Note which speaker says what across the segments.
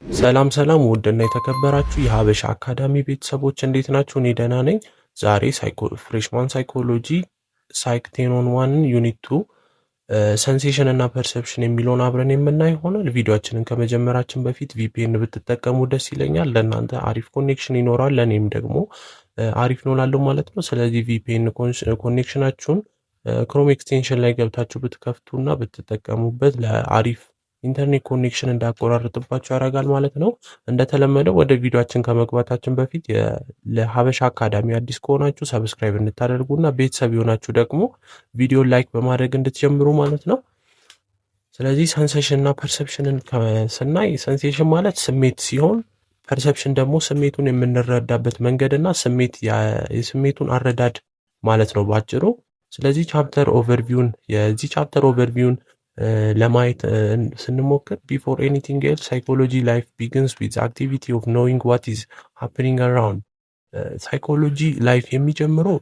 Speaker 1: ሰላም ሰላም ውድና የተከበራችሁ የሀበሻ አካዳሚ ቤተሰቦች እንዴት ናችሁ? እኔ ደህና ነኝ። ዛሬ ፍሬሽማን ሳይኮሎጂ ሳይክ 10 ዩኒት 2 ሰንሴሽን እና ፐርሰፕሽን የሚለውን አብረን የምናይ ይሆናል። ቪዲዮአችንን ከመጀመራችን በፊት ቪፒኤን ብትጠቀሙ ደስ ይለኛል። ለእናንተ አሪፍ ኮኔክሽን ይኖራል፣ ለእኔም ደግሞ አሪፍ ነው ላለው ማለት ነው። ስለዚህ ቪፒኤን ኮኔክሽናችሁን ክሮም ኤክስቴንሽን ላይ ገብታችሁ ብትከፍቱና ብትጠቀሙበት ለአሪፍ ኢንተርኔት ኮኔክሽን እንዳቆራርጥባቸው ያደርጋል ማለት ነው። እንደተለመደው ወደ ቪዲዮአችን ከመግባታችን በፊት ለሀበሻ አካዳሚ አዲስ ከሆናችሁ ሰብስክራይብ እንድታደርጉና ቤተሰብ የሆናችሁ ደግሞ ቪዲዮ ላይክ በማድረግ እንድትጀምሩ ማለት ነው። ስለዚህ ሰንሴሽን እና ፐርሰፕሽንን ስናይ ሰንሴሽን ማለት ስሜት ሲሆን ፐርሰፕሽን ደግሞ ስሜቱን የምንረዳበት መንገድና የስሜቱን አረዳድ ማለት ነው ባጭሩ። ስለዚህ የዚህ ቻፕተር ኦቨርቪውን ለማየት ስንሞክር ቢፎር ኤኒቲንግ ኤልስ ሳይኮሎጂ ላይፍ ቢግንስ ዊዝ አክቲቪቲ ኦፍ ኖዊንግ ዋት ኢዝ ሃፕኒንግ አራውንድ። ሳይኮሎጂ ላይፍ የሚጀምረው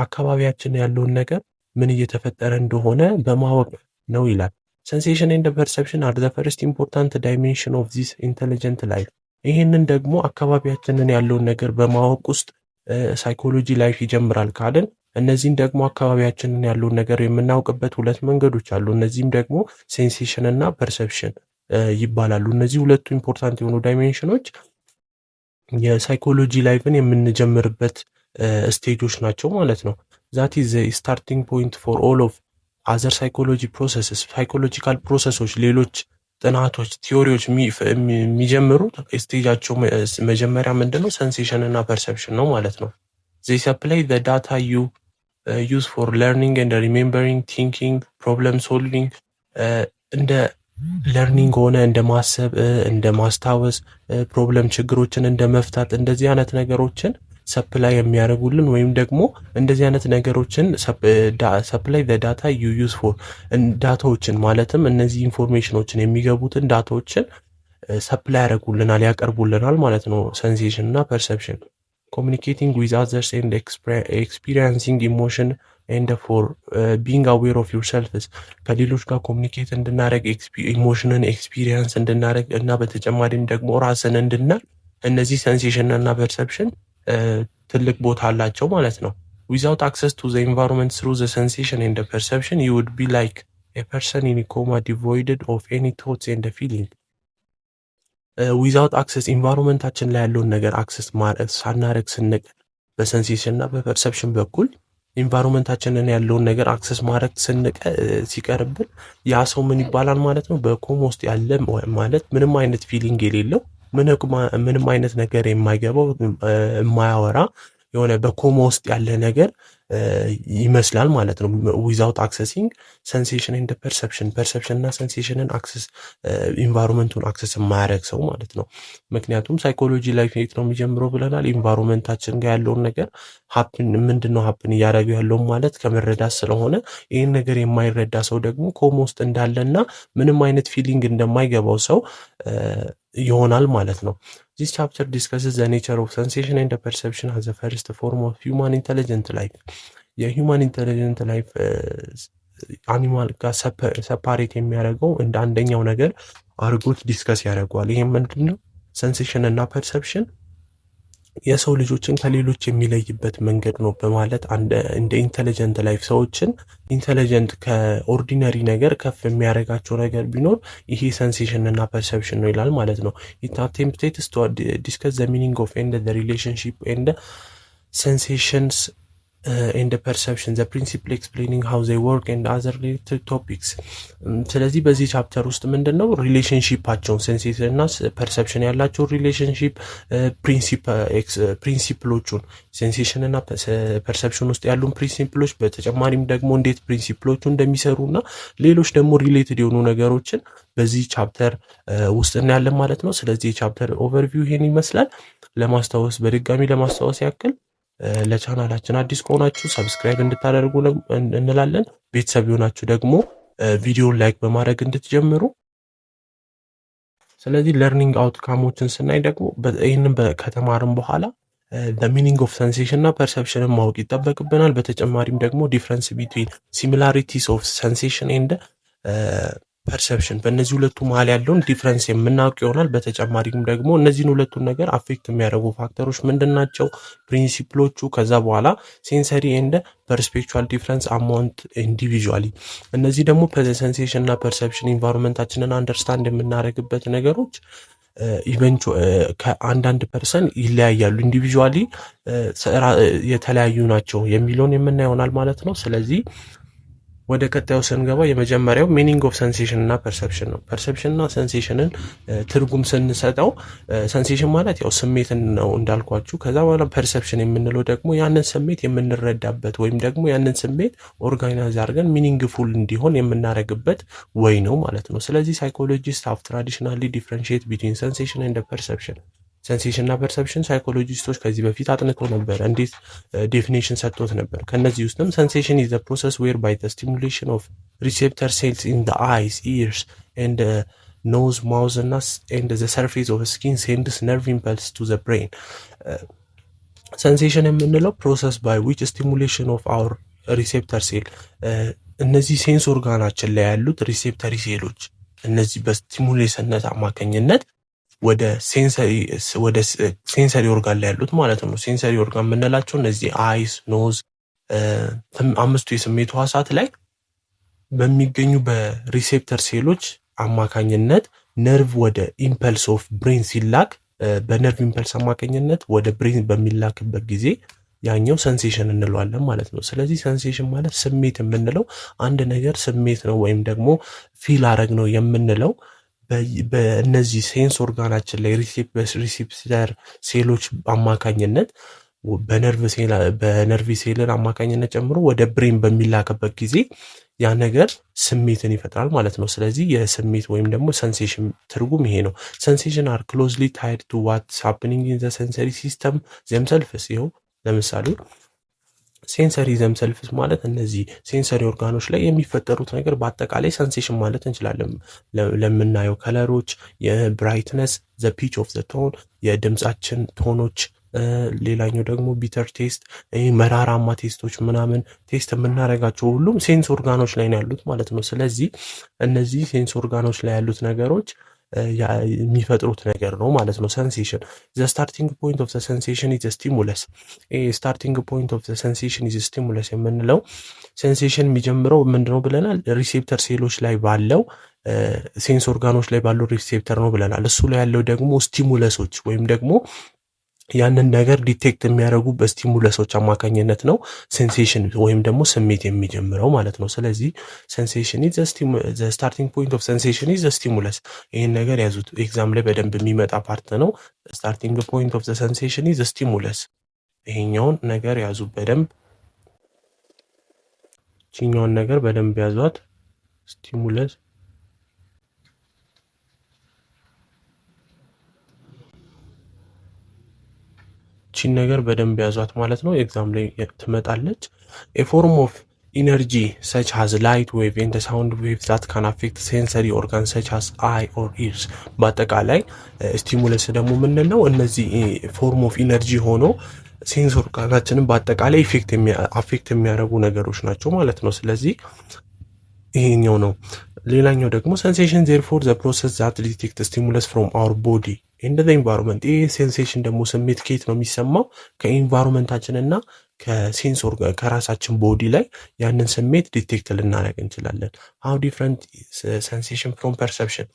Speaker 1: አካባቢያችን ያለውን ነገር ምን እየተፈጠረ እንደሆነ በማወቅ ነው ይላል። ሰንሴሽን ኤንድ ፐርሰፕሽን አር ዘ ፈርስት ኢምፖርታንት ዳይሜንሽን ኦፍ ዚስ ኢንተሊጀንት ላይፍ። ይህንን ደግሞ አካባቢያችንን ያለውን ነገር በማወቅ ውስጥ ሳይኮሎጂ ላይፍ ይጀምራል ካልን እነዚህን ደግሞ አካባቢያችንን ያለውን ነገር የምናውቅበት ሁለት መንገዶች አሉ። እነዚህም ደግሞ ሴንሴሽን እና ፐርሰፕሽን ይባላሉ። እነዚህ ሁለቱ ኢምፖርታንት የሆኑ ዳይሜንሽኖች የሳይኮሎጂ ላይፍን የምንጀምርበት ስቴጆች ናቸው ማለት ነው። ዛት ኢዝ ስታርቲንግ ፖይንት ፎር ኦል ኦፍ አዘር ሳይኮሎጂ ፕሮሰስስ። ሳይኮሎጂካል ፕሮሰሶች፣ ሌሎች ጥናቶች፣ ቲዎሪዎች የሚጀምሩት ስቴጃቸው መጀመሪያ ምንድነው? ሰንሴሽን እና ፐርሰፕሽን ነው ማለት ነው። they supply the data you use for learning and remembering, thinking, problem solving እንደ ለርኒንግ ሆነ እንደ ማሰብ፣ እንደ ማስታወስ፣ ፕሮብለም ችግሮችን እንደ መፍታት እንደዚህ አይነት ነገሮችን ሰፕላይ የሚያደርጉልን ወይም ደግሞ እንደዚህ አይነት ነገሮችን ሰፕላይ the data you use for ዳታዎችን ማለትም እነዚህ ኢንፎርሜሽኖችን የሚገቡትን ዳታዎችን ሰፕላይ ያደርጉልናል፣ ያቀርቡልናል ማለት ነው። ሰንሴሽን እና ፐርሰፕሽን communicating with others and experiencing emotion and for being aware of yourself ከሌሎች ጋር ኮሚኒኬት እንድናደርግ ኢሞሽንን ኤክስፒሪየንስ እንድናደርግ እና በተጨማሪም ደግሞ ራስን እንድናል እነዚህ ሰንሴሽን እና ፐርሰፕሽን ትልቅ ቦታ አላቸው ማለት ነው። without access to the environment through the sensation and the perception you would be like a person in a coma devoid of any thoughts and feeling. ዊዛውት አክሰስ ኢንቫይሮንመንታችን ላይ ያለውን ነገር አክሰስ ማድረግ ሳናረግ ስንቀር በሰንሴሽን እና በፐርሰፕሽን በኩል ኢንቫይሮንመንታችንን ያለውን ነገር አክሰስ ማድረግ ሲቀርብን ያ ሰው ምን ይባላል ማለት ነው? በኮማ ውስጥ ያለ ማለት ምንም አይነት ፊሊንግ የሌለው ምንም አይነት ነገር የማይገባው የማያወራ የሆነ በኮማ ውስጥ ያለ ነገር ይመስላል ማለት ነው። ዊዛውት አክሰሲንግ ሰንሴሽን ኤንድ ፐርሰፕሽን እና ሰንሴሽንን አክሰስ ኢንቫይሮንመንቱን አክሰስ የማያደርግ ሰው ማለት ነው። ምክንያቱም ሳይኮሎጂ ላይፍ ነው የሚጀምረው ብለናል። ኢንቫይሮንመንታችን ጋር ያለውን ነገር ምንድነው ሀፕን እያደረገው ያለውን ማለት ከመረዳት ስለሆነ ይህን ነገር የማይረዳ ሰው ደግሞ ኮማ ውስጥ እንዳለና ምንም አይነት ፊሊንግ እንደማይገባው ሰው ይሆናል ማለት ነው። This chapter discusses the nature of sensation and perception as the first form of human intelligent life. የሂውማን ኢንተሊጀንት ላይፍ አኒማል ጋር ሰፓሬት የሚያደርገው እንደ አንደኛው ነገር አርጎት ዲስከስ ያደርገዋል። ይሄም ምንድነው? ሰንሴሽን እና ፐርሰፕሽን የሰው ልጆችን ከሌሎች የሚለይበት መንገድ ነው በማለት እንደ ኢንተሊጀንት ላይፍ ሰዎችን ኢንተሊጀንት ከኦርዲነሪ ነገር ከፍ የሚያደርጋቸው ነገር ቢኖር ይሄ ሰንሴሽን እና ፐርሰፕሽን ነው ይላል ማለት ነው። it attempts to discuss the meaning of and the relationship and sensations and perception, the principle explaining how they work and other related topics. ስለዚህ በዚህ ቻፕተር ውስጥ ምንድነው ሪሌሽንሺፓቸውን ሴንሴሽን እና ፐርሰፕሽን ያላቸው ሪሌሽንሺፕ ፕሪንሲፕሎቹን ሴንሴሽን እና ፐርሰፕሽን ውስጥ ያሉን ፕሪንሲፕሎች በተጨማሪም ደግሞ እንዴት ፕሪንሲፕሎቹ እንደሚሰሩና ሌሎች ደግሞ ሪሌትድ የሆኑ ነገሮችን በዚህ ቻፕተር ውስጥ እናያለን ማለት ነው። ስለዚህ የቻፕተር ኦቨርቪው ይሄን ይመስላል። በድጋሚ ለማስታወስ ያክል ለቻናላችን አዲስ ከሆናችሁ ሰብስክራይብ እንድታደርጉ እንላለን። ቤተሰብ የሆናችሁ ደግሞ ቪዲዮን ላይክ በማድረግ እንድትጀምሩ። ስለዚህ ለርኒንግ አውትካሞችን ስናይ ደግሞ ይህንን ከተማርን በኋላ ሚኒንግ ኦፍ ሰንሴሽን እና ፐርሰፕሽንን ማወቅ ይጠበቅብናል። በተጨማሪም ደግሞ ዲፍረንስ ቢትዊን ሲሚላሪቲስ ኦፍ ሰንሴሽን ኤንድ ፐርሰፕሽን በእነዚህ ሁለቱ መሀል ያለውን ዲፍረንስ የምናውቅ ይሆናል። በተጨማሪም ደግሞ እነዚህን ሁለቱን ነገር አፌክት የሚያደርጉ ፋክተሮች ምንድን ናቸው፣ ፕሪንሲፕሎቹ፣ ከዛ በኋላ ሴንሰሪ ኤንድ ፐርስፔክቹዋል ዲፍረንስ አማውንት ኢንዲቪዥዋሊ። እነዚህ ደግሞ ሴንሴሽን እና ፐርሰፕሽን ኢንቫይሮንመንታችንን አንደርስታንድ የምናደርግበት ነገሮች ከአንዳንድ ፐርሰን ይለያያሉ፣ ኢንዲቪዥዋሊ የተለያዩ ናቸው የሚለውን የምናየው ይሆናል ማለት ነው። ስለዚህ ወደ ቀጣዩ ስንገባ የመጀመሪያው ሚኒንግ ኦፍ ሰንሴሽን እና ፐርሰፕሽን ነው። ፐርሰፕሽን እና ሰንሴሽንን ትርጉም ስንሰጠው ሰንሴሽን ማለት ያው ስሜትን ነው እንዳልኳችሁ። ከዛ በኋላ ፐርሰፕሽን የምንለው ደግሞ ያንን ስሜት የምንረዳበት ወይም ደግሞ ያንን ስሜት ኦርጋናይዝ አድርገን ሚኒንግፉል እንዲሆን የምናደርግበት ወይ ነው ማለት ነው። ስለዚህ ሳይኮሎጂስት ሃቭ ትራዲሽናሊ ዲፍረንሺየት ቢትዊን ሰንሴሽን ኤንድ ፐርሰፕሽን። ሴንሴሽን እና ፐርሰፕሽን ሳይኮሎጂስቶች ከዚህ በፊት አጥንቶ ነበር፣ እንዴት ዴፊኔሽን ሰጥቶት ነበር። ከነዚህ ውስጥም ሰንሴሽን ኢዝ ዘ ፕሮሰስ ዌር ባይ ዘ ስቲሙሌሽን ኦፍ ሪሴፕተር ሴልስ ኢን ዘ አይስ ኢርስ ኤንድ ኖዝ ማውዝ እና ኤንድ ዘ ሰርፌስ ኦፍ ስኪን ሴንድስ ነርቭ ኢምፐልስ ቱ ዘ ብሬን። ሰንሴሽን የምንለው ፕሮሰስ ባይ ዊች ስቲሙሌሽን ኦፍ አወር ሪሴፕተር ሴል፣ እነዚህ ሴንስ ኦርጋናችን ላይ ያሉት ሪሴፕተሪ ሴሎች እነዚህ በስቲሙሌሽንነት አማካኝነት ወደ ሴንሰሪ ኦርጋን ላይ ያሉት ማለት ነው። ሴንሰሪ ኦርጋን የምንላቸው እነዚህ አይስ፣ ኖዝ፣ አምስቱ የስሜት ሕዋሳት ላይ በሚገኙ በሪሴፕተር ሴሎች አማካኝነት ነርቭ ወደ ኢምፐልስ ኦፍ ብሬን ሲላክ በነርቭ ኢምፐልስ አማካኝነት ወደ ብሬን በሚላክበት ጊዜ ያኛው ሰንሴሽን እንለዋለን ማለት ነው። ስለዚህ ሰንሴሽን ማለት ስሜት የምንለው አንድ ነገር ስሜት ነው ወይም ደግሞ ፊል አረግ ነው የምንለው በእነዚህ ሴንስ ኦርጋናችን ላይ ሪሴፕተር ሴሎች አማካኝነት በነርቭ ሴልን አማካኝነት ጨምሮ ወደ ብሬን በሚላክበት ጊዜ ያ ነገር ስሜትን ይፈጥራል ማለት ነው። ስለዚህ የስሜት ወይም ደግሞ ሰንሴሽን ትርጉም ይሄ ነው። ሰንሴሽን አር ክሎዝሊ ታይድ ቱ ዋትስ ሃፕኒንግ ኢን ዘ ሴንሰሪ ሲስተም ዘምሰልፍስ። ይኸው ለምሳሌ ሴንሰሪ ዘምሰልፍስ ማለት እነዚህ ሴንሰሪ ኦርጋኖች ላይ የሚፈጠሩት ነገር በአጠቃላይ ሰንሴሽን ማለት እንችላለን። ለምናየው ከለሮች፣ የብራይትነስ፣ ዘ ፒች ኦፍ ዘ ቶን፣ የድምጻችን ቶኖች፣ ሌላኛው ደግሞ ቢተር ቴስት፣ መራራማ ቴስቶች ምናምን ቴስት የምናደርጋቸው ሁሉም ሴንስ ኦርጋኖች ላይ ነው ያሉት ማለት ነው። ስለዚህ እነዚህ ሴንስ ኦርጋኖች ላይ ያሉት ነገሮች የሚፈጥሩት ነገር ነው ማለት ነው። ሰንሴሽን ዘ ስታርቲንግ ፖይንት ኦፍ ዘ ሰንሴሽን ኢዝ ስቲሙለስ። ስታርቲንግ ፖይንት ኦፍ ዘ ሰንሴሽን ኢዝ ስቲሙለስ የምንለው ሴንሴሽን የሚጀምረው ምንድነው ብለናል? ሪሴፕተር ሴሎች ላይ ባለው ሴንስ ኦርጋኖች ላይ ባለው ሪሴፕተር ነው ብለናል። እሱ ላይ ያለው ደግሞ ስቲሙለሶች ወይም ደግሞ ያንን ነገር ዲቴክት የሚያደርጉ በስቲሙለሶች አማካኝነት ነው ሴንሴሽን ወይም ደግሞ ስሜት የሚጀምረው ማለት ነው። ስለዚህ ሴንሴሽን ኢዝ ዘ ስታርቲንግ ፖይንት ኦፍ ሴንሴሽን ኢዝ ዘ ስቲሙለስ። ይህን ነገር ያዙት፣ ኤግዛም ላይ በደንብ የሚመጣ ፓርት ነው። ስታርቲንግ ፖይንት ኦፍ ዘ ሴንሴሽን ኢዝ ዘ ስቲሙለስ። ይሄኛውን ነገር ያዙ በደንብ፣ ቺኛውን ነገር በደንብ ያዟት። ስቲሙለስ ቺን ነገር በደንብ ያዟት ማለት ነው። ኤግዛም ላይ ትመጣለች። ኤ ፎርም ኦፍ ኢነርጂ ሰች ሃዝ ላይት ዌቭ ኤንድ ሳውንድ ዌቭ ዛት ካን አፌክት ሴንሰሪ ኦርጋን ሰች ሃዝ አይ ኦር ኢርስ። በአጠቃላይ ስቲሙለስ ደግሞ የምንለው እነዚህ ፎርም ኦፍ ኢነርጂ ሆኖ ሴንስ ኦርጋናችንን በአጠቃላይ አፌክት የሚያደርጉ ነገሮች ናቸው ማለት ነው። ስለዚህ ይሄኛው ነው። ሌላኛው ደግሞ ሰንሴሽን ዜርፎር ዘ ፕሮሰስ ዛት ዲቴክት ስቲሙለስ ፍሮም አወር ቦዲ ኤንድ ዘ ኢንቫይሮንመንት። ይህ ሴንሴሽን ደግሞ ስሜት ከየት ነው የሚሰማው? ከኢንቫይሮንመንታችን እና ከሴንስ ኦርጋን ከራሳችን ቦዲ ላይ ያንን ስሜት ዲቴክት ልናደርግ እንችላለን። ሃው ዲፍረንት ሰንሴሽን ፍሮም ፐርሰፕሽን።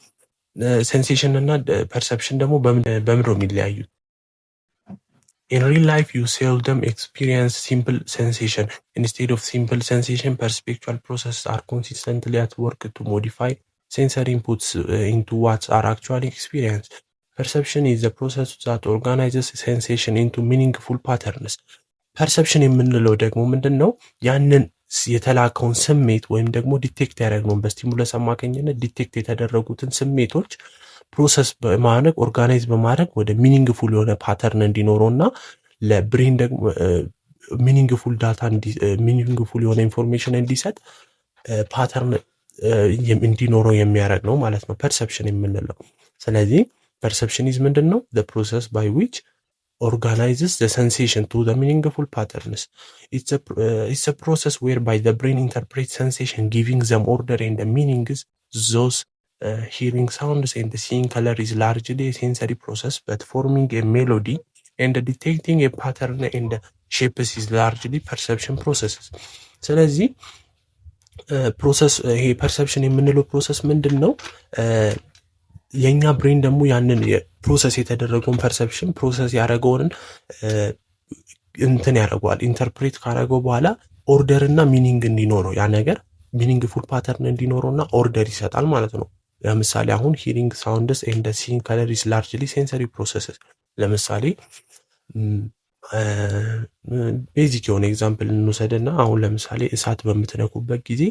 Speaker 1: ሴንሴሽን እና ፐርሰፕሽን ደግሞ በምን ነው የሚለያዩት? In real life, you seldom experience simple sensation. Instead of simple sensation, perceptual processes are consistently at work to modify sensory inputs into what are actually experienced. Perception is the process that organizes sensation into meaningful patterns. Perception የምንለው ደግሞ ምንድን ነው? ያንን የተላከውን ስሜት ወይም ደግሞ ዲቴክት ያደረግነውን በስቲሙለስ አማካኝነት ዲቴክት የተደረጉትን ስሜቶች ፕሮሰስ በማድረግ ኦርጋናይዝ በማድረግ ወደ ሚኒንግፉል የሆነ ፓተርን እንዲኖረው እና ለብሬን ደግሞ ሚኒንግፉል ዳታ ሚኒንግፉል የሆነ ኢንፎርሜሽን እንዲሰጥ ፓተርን እንዲኖረው የሚያደርግ ነው ማለት ነው ፐርሰፕሽን የምንለው። ስለዚህ ፐርሰፕሽን ኢዝ ምንድን ነው? the process by which organizes the sensation to the meaningful patterns. It's a process whereby the brain interprets sensation, giving them order and the meanings those hearing sounds and seeing color is largely a sensory process, but forming a melody and detecting a pattern and shapes is largely perception processes። ስለዚህ ፕሮሰስ ይሄ ፐርሰፕሽን የምንለው ፕሮሰስ ምንድን ነው? የእኛ ብሬን ደግሞ ያንን ፕሮሰስ የተደረገውን ፐርሰፕሽን ፕሮሰስ ያደረገውን እንትን ያደርገዋል። ኢንተርፕሬት ካደረገው በኋላ ኦርደር እና ሚኒንግ እንዲኖረው ያ ነገር ሚኒንግ ፉል ፓተርን እንዲኖረው እና ኦርደር ይሰጣል ማለት ነው። ለምሳሌ አሁን ሂሪንግ ሳውንድስ ኤንድ ሲንግ ከለር ኢዝ ላርጅሊ ሴንሰሪ ፕሮሰስስ። ለምሳሌ ቤዚክ የሆነ ኤግዛምፕል እንውሰድና አሁን ለምሳሌ እሳት በምትነኩበት ጊዜ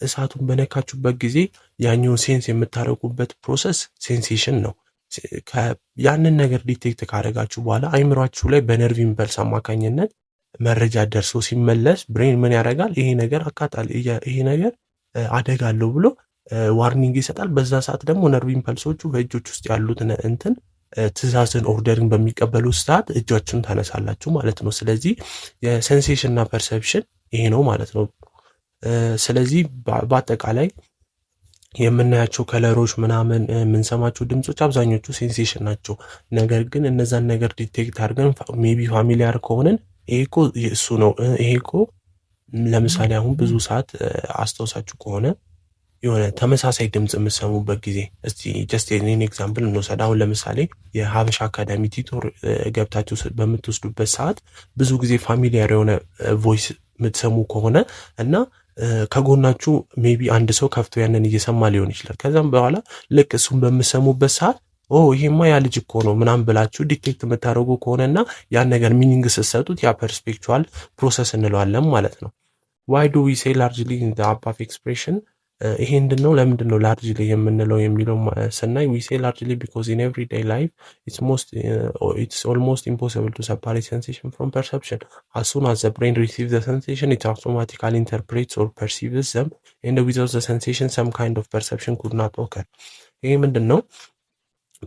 Speaker 1: እሳቱን በነካችሁበት ጊዜ ያኛውን ሴንስ የምታደርጉበት ፕሮሰስ ሴንሴሽን ነው። ያንን ነገር ዲቴክት ካደረጋችሁ በኋላ አይምሯችሁ ላይ በነርቭ ኢምፐልስ አማካኝነት መረጃ ደርሶ ሲመለስ ብሬን ምን ያደርጋል? ይሄ ነገር አቃጣል፣ ይሄ ነገር አደጋ አለው ብሎ ዋርኒንግ ይሰጣል። በዛ ሰዓት ደግሞ ነርቭ ኢምፐልሶቹ በእጆች ውስጥ ያሉት እንትን ትእዛዝን ኦርደርን በሚቀበሉ ሰዓት እጃችሁን ታነሳላችሁ ማለት ነው። ስለዚህ የሴንሴሽን እና ፐርሰፕሽን ይሄ ነው ማለት ነው። ስለዚህ በአጠቃላይ የምናያቸው ከለሮች ምናምን የምንሰማቸው ድምጾች አብዛኞቹ ሴንሴሽን ናቸው። ነገር ግን እነዛን ነገር ዲቴክት አድርገን ሜቢ ፋሚሊያር ከሆንን ይሄ እኮ እሱ ነው፣ ይሄ እኮ ለምሳሌ አሁን ብዙ ሰዓት አስታውሳችሁ ከሆነ የሆነ ተመሳሳይ ድምጽ የምሰሙበት ጊዜ እስቲ ጀስት የኔን ኤግዛምፕል እንወሰድ። አሁን ለምሳሌ የሀበሻ አካዳሚ ቲቶር ገብታችሁ በምትወስዱበት ሰዓት ብዙ ጊዜ ፋሚሊያር የሆነ ቮይስ የምትሰሙ ከሆነ እና ከጎናችሁ ሜቢ አንድ ሰው ከፍቶ ያንን እየሰማ ሊሆን ይችላል። ከዛም በኋላ ልክ እሱን በምሰሙበት ሰዓት ይሄማ ያ ልጅ እኮ ነው ምናምን ብላችሁ ዲቴክት የምታደርጉ ከሆነ እና ያን ነገር ሚኒንግ ስትሰጡት ያ ፐርስፔክቹዋል ፕሮሰስ እንለዋለን ማለት ነው። ዋይ ዱ ዊ ሴይ ላርጅሊ ኢን ዘ አባቭ ኤክስፕሬሽን። ይሄ ምንድን ነው ለምንድን ነው ላርጅሊ የምንለው የሚለው ስናይ ዊ ሴይ ላርጅሊ ቢኮዝ ኢን ኤቭሪዴይ ላይፍ it's almost impossible to separate sensation from perception. As soon as the brain receives the sensation, it automatically interprets or perceives them, and without the sensation some kind of perception could not occur. ይሄ ምንድን ነው?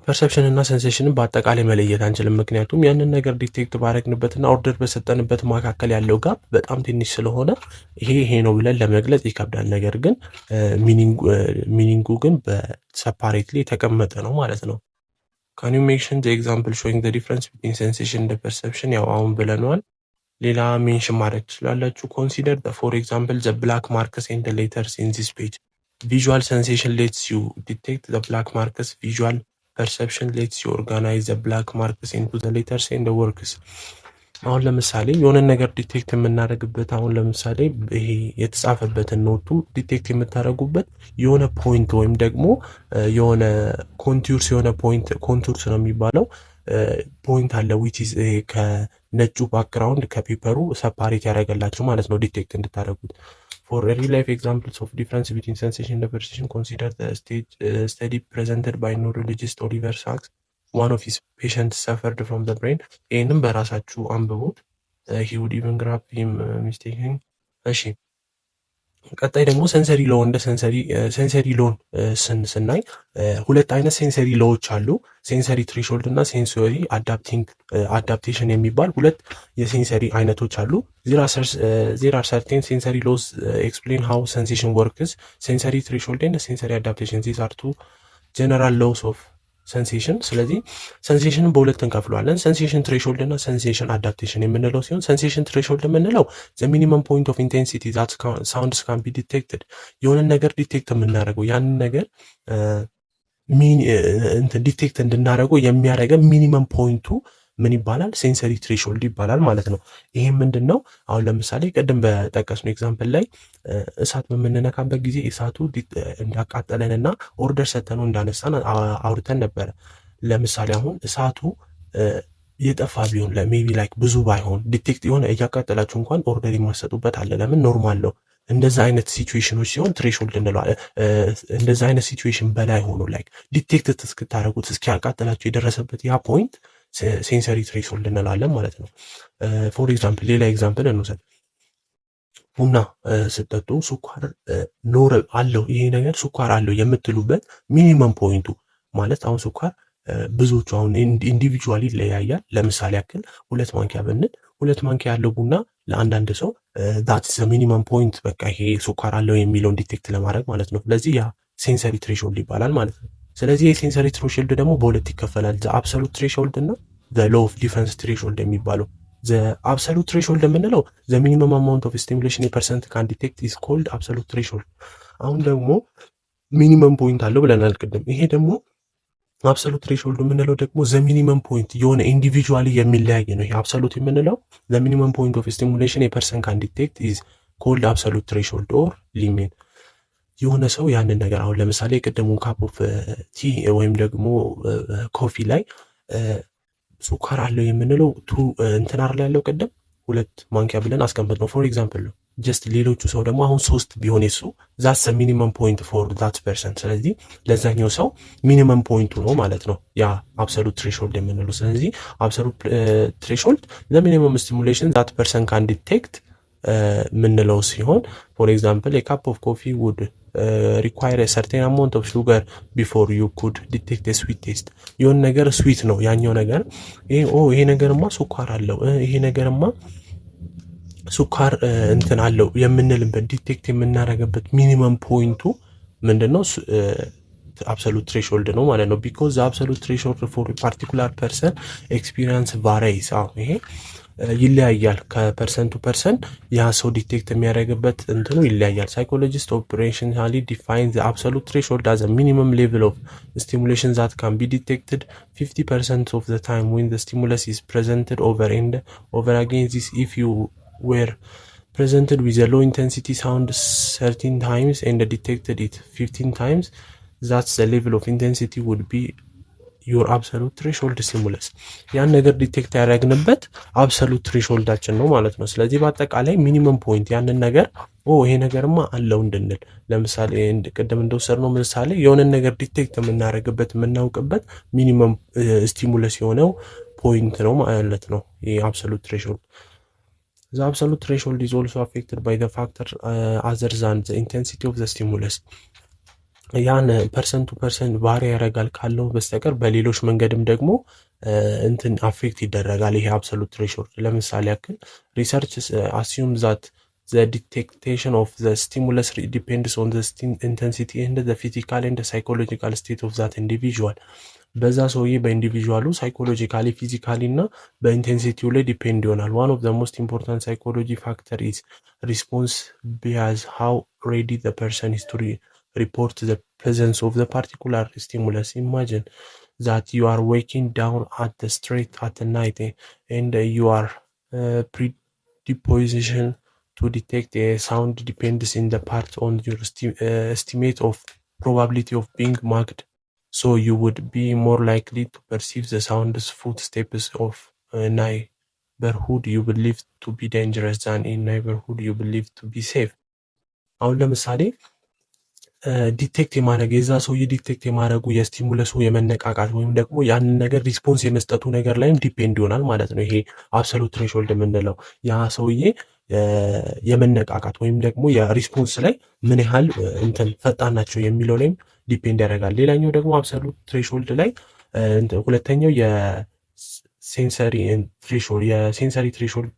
Speaker 1: ፐርሰፕሽን እና ሴንሴሽንን በአጠቃላይ መለየት አንችልም። ምክንያቱም ያንን ነገር ዲቴክት ባረግንበትና ኦርደር በሰጠንበት መካከል ያለው ጋፕ በጣም ትንሽ ስለሆነ ይሄ ነው ብለን ለመግለጽ ይከብዳል። ነገር ግን ሚኒንጉ ግን በሰፓሬትሊ የተቀመጠ ነው ማለት ነው። ካን ዩ ሜንሽን ዘ ኤግዛምፕል ሾዊንግ ዘ ዲፍረንስ ቢትዊን ሴንሴሽን እንደ ፐርሰፕሽን? ያው አሁን ብለነዋል። ሌላ ሜንሽን ማድረግ ትችላላችሁ። ኮንሲደር ፎር ኤግዛምፕል ዘ ብላክ ማርክስ ኤንድ ሌተርስ ኢን ዚስ ፔጅ። ቪዥዋል ሴንሴሽን ሌትስ ዩ ዲቴክት ዘ ብላክ ማርክስ። ቪዥዋል perception lets you organize the black marks into the letters and the words። አሁን ለምሳሌ የሆነ ነገር ዲቴክት የምናደርግበት አሁን ለምሳሌ ይሄ የተጻፈበትን ኖቱ ዲቴክት የምታደርጉበት የሆነ ፖይንት ወይም ደግሞ የሆነ ኮንቱርስ የሆነ ፖይንት ኮንቱርስ ነው የሚባለው ፖይንት አለ which is ከነጩ ባክግራውንድ ከፔፐሩ ሰፓሬት ያደርገላችሁ ማለት ነው ዲቴክት እንድታደርጉት። For real life examples of difference between sensation and perception, consider the study presented by neurologist Oliver Sacks. One of his patients suffered from the brain. ይህንም በራሳችሁ አንብቡት። he would even grab him mistaken። እሺ ቀጣይ ደግሞ ሴንሰሪ ሎ እንደ ሴንሰሪ ሎን ስናይ ሁለት አይነት ሴንሰሪ ሎዎች አሉ። ሴንሰሪ ትሬሾልድ እና ሴንሶሪ አዳፕቴሽን የሚባል ሁለት የሴንሰሪ አይነቶች አሉ። ዜር አር ሰርቴን ሴንሰሪ ሎስ ኤክስፕሌን ሃው ሴንሴሽን ወርክስ። ሴንሰሪ ትሬሾልድ እና ሴንሰሪ አዳፕቴሽን ዚስ አር ቱ ጀነራል ሎስ ኦፍ ሴንሴሽን። ስለዚህ ሴንሴሽንን በሁለት እንከፍለዋለን። ሴንሴሽን ትሬሾልድ እና ሴንሴሽን አዳፕቴሽን የምንለው ሲሆን ሴንሴሽን ትሬሾልድ የምንለው ዘ ሚኒመም ፖይንት ኦፍ ኢንቴንሲቲ ዛት ሳውንድስ ካን ቢ ዲቴክትድ። የሆነን ነገር ዲቴክት የምናደርገው ያንን ነገር ዲቴክት እንድናደርገው የሚያደርገን ሚኒመም ፖይንቱ ምን ይባላል? ሴንሰሪ ትሬሾልድ ይባላል ማለት ነው። ይሄም ምንድን ነው? አሁን ለምሳሌ ቅድም በጠቀስነው ኤግዛምፕል ላይ እሳት በምንነካበት ጊዜ እሳቱ እንዳቃጠለንና ኦርደር ሰተነው እንዳነሳን አውርተን ነበረ። ለምሳሌ አሁን እሳቱ የጠፋ ቢሆን ሜቢ ላይክ ብዙ ባይሆን ዲቴክት የሆነ እያቃጠላችሁ እንኳን ኦርደር የማሰጡበት አለ። ለምን? ኖርማል ነው። እንደዛ አይነት ሲቹዌሽኖች ሲሆን ትሬሾልድ እንለዋለን። እንደዛ አይነት ሲቹዌሽን በላይ ሆኖ ላይክ ዲቴክት እስክታደርጉት እስኪያቃጠላችሁ የደረሰበት ያ ፖይንት ሴንሰሪ ትሬሾልድ እንላለን ማለት ነው። ፎር ኤግዛምፕል ሌላ ኤግዛምፕል እንውሰድ። ቡና ስጠጡ ስኳር ኖረ አለው ይሄ ነገር ስኳር አለው የምትሉበት ሚኒመም ፖይንቱ ማለት አሁን ስኳር ብዙዎቹ አሁን ኢንዲቪጁዋሊ ይለያያል። ለምሳሌ ያክል 2 ማንኪያ ብንል 2 ማንኪያ ያለው ቡና ለአንዳንድ ሰው ዳትስ ሚኒመም ፖይንት በቃ ይሄ ስኳር አለው የሚለውን ዲቴክት ለማድረግ ማለት ነው። ስለዚህ ያ ሴንሰሪ ትሬሾልድ ይባላል ማለት ነው። ስለዚህ የሴንሰሪ ትሬሾልድ ደግሞ በሁለት ይከፈላል፣ ዘ አብሶሉት ትሬሾልድ እና ዘ ሎው ኦፍ ዲፈረንስ ትሬሾልድ የሚባለው። ዘ አብሶሉት ትሬሾልድ የምንለው ዘ ሚኒመም አማውንት ኦፍ ስቲሙሌሽን የፐርሰንት ካን ዲቴክት ኢዝ ኮልድ አብሶሉት ትሬሾልድ። አሁን ደግሞ ሚኒመም ፖይንት አለው ብለናል ቅድም። ይሄ ደግሞ አብሶሉት ትሬሾልድ የምንለው ደግሞ ዘ ሚኒመም ፖይንት የሆነ ኢንዲቪጁዋሊ የሚለያይ ነው። ይሄ አብሶሉት የምንለው ዘ ሚኒመም ፖይንት ኦፍ ስቲሙሌሽን የፐርሰንት ካን ዲቴክት ኢዝ ኮልድ አብሶሉት ትሬሾልድ ኦር ሊሚት። የሆነ ሰው ያንን ነገር አሁን ለምሳሌ የቅድሙን ካፕ ኦፍ ቲ ወይም ደግሞ ኮፊ ላይ ሱካር አለው የምንለው እንትን አይደል ያለው ቅድም 2 ማንኪያ ብለን አስቀምጥ ነው ፎር ኤግዛምፕል ነው። ጀስት ሌሎቹ ሰው ደግሞ አሁን 3 ቢሆን የሱ ዛትስ ሚኒመም ፖይንት ፎር ዛት ፐርሰን። ስለዚህ ለዛኛው ሰው ሚኒመም ፖይንቱ ነው ማለት ነው ያ አብሶሉት ትሬሾልድ የምንለው። ስለዚህ አብሶሉት ትሬሾልድ ለሚኒመም ስቲሙሌሽን ዛት ፐርሰን ካን ዲቴክት ምንለው ሲሆን ፎር ኤግዛምፕል የካፕ ኦፍ ኮፊ ውድ ሪኳየር ሰርቴን አማውንት ኦፍ ሹገር ቢፎር ዩ ኩድ ዲቴክት ስዊት ቴስት። የሆነ ነገር ስዊት ነው ያኛው ነገር፣ ይሄ ነገርማ ሱኳር አለው፣ ይሄ ነገርማ ሱካር እንትን አለው የምንልበት ዲቴክት የምናደርግበት ሚኒመም ፖይንቱ ምንድነው? አብሶሉት ትሬሾልድ ነው ማለት ነው። ቢኮዝ አብሶሉት ትሬሾልድ ፎር ፓርቲኩላር ፐርሰን ኤክስፒሪየንስ ቫሪይስ። ይሄ ይለያያል ከፐርሰን ቱ ፐርሰን፣ ያ ሰው ዲቴክት የሚያደርግበት እንትኑ ይለያያል። ሳይኮሎጂስት ኦፕሬሽናሊ ዲፋይን ዘ አብሶሉት ትሬሾልድ አዝ ሚኒመም ሌቭል ኦፍ ስቲሙሌሽን ዛት ካን ቢ ዲቴክትድ 50% ኦፍ ዘ ታይም ዌን ዘ ስቲሙለስ ኢዝ ፕሬዘንትድ ኦቨር ኤንድ ኦቨር አጌን ዚስ ኢፍ ዩ were presented with a low intensity sound 13 times and detected it 15 times, that's the level of intensity would be your absolute threshold stimulus. ያን ነገር ዲቴክት ያደረግንበት አብሶሉት ትሬሾልዳችን ነው ማለት ነው። ስለዚህ በአጠቃላይ ሚኒመም ፖይንት ያንን ነገር ይሄ ነገርማ አለው እንድንል፣ ለምሳሌ ቅድም እንደወሰድነው ምሳሌ የሆነን ነገር ዲቴክት የምናደርግበት የምናውቅበት ሚኒመም ስቲሙለስ የሆነው ፖይንት ነው ማለት ነው ይሄ አብሶሉት ትሬሾልድ። The absolute threshold is also affected by the factor other than the intensity of the stimulus. ያን ፐርሰን ቱ ፐርሰን ቫሪ ያደርጋል ካለው በስተቀር በሌሎች መንገድም ደግሞ እንትን አፌክት ይደረጋል ይሄ አብሶሉት ትሬሾልድ። ለምሳሌ ያክል ሪሰርች assume that the detection of the stimulus depends on the intensity and the physical and the psychological state of that individual. በዛ ሰውዬ በኢንዲቪዥዋሉ ሳይኮሎጂካሊ ፊዚካሊ እና በኢንቴንሲቲው ላይ ዲፔንድ ይሆናል። ዋን ኦፍ ዘ ሞስት ኢምፖርታንት ሳይኮሎጂ ፋክተር ኢዝ ሪስፖንስ ቢያዝ ሃው ሬዲ ዘ ፐርሰን ኢዝ ቱ ሪፖርት ዘ ፕሬዘንስ ኦፍ ዘ ፓርቲኩላር ስቲሙለስ። ኢማጂን ዛት ዩ አር ዌኪንግ ዳውን አት ዘ ስትሬት አት ናይት ኤንድ ዩ አር ፕሪዲፖዚሽን ቱ ዲቴክት ኤ ሳውንድ ዲፔንድስ ኢን ዘ ፓርት ኦን ዩር ኤስቲሜት ኦፍ ፕሮባቢሊቲ ኦፍ ቢንግ ማግድ. So you would be more likely to perceive the sounds footsteps of a neighborhood you believe to be dangerous than a neighborhood you believe to be safe. አሁን ለምሳሌ ዲቴክት የማድረግ የዛ ሰውዬ ዲቴክት የማድረጉ የስቲሙለሱ የመነቃቃት ወይም ደግሞ ያንን ነገር ሪስፖንስ የመስጠቱ ነገር ላይም ዲፔንድ ይሆናል ማለት ነው። ይሄ አብሶሉት ትሬሾልድ የምንለው ያ ሰውዬ የመነቃቃት ወይም ደግሞ የሪስፖንስ ላይ ምን ያህል እንትን ፈጣን ናቸው የሚለው ላይም ዲፔንድ ያደርጋል። ሌላኛው ደግሞ አብሶሉት ትሬሾልድ ላይ ሁለተኛው የሴንሰሪ ትሬሾልድ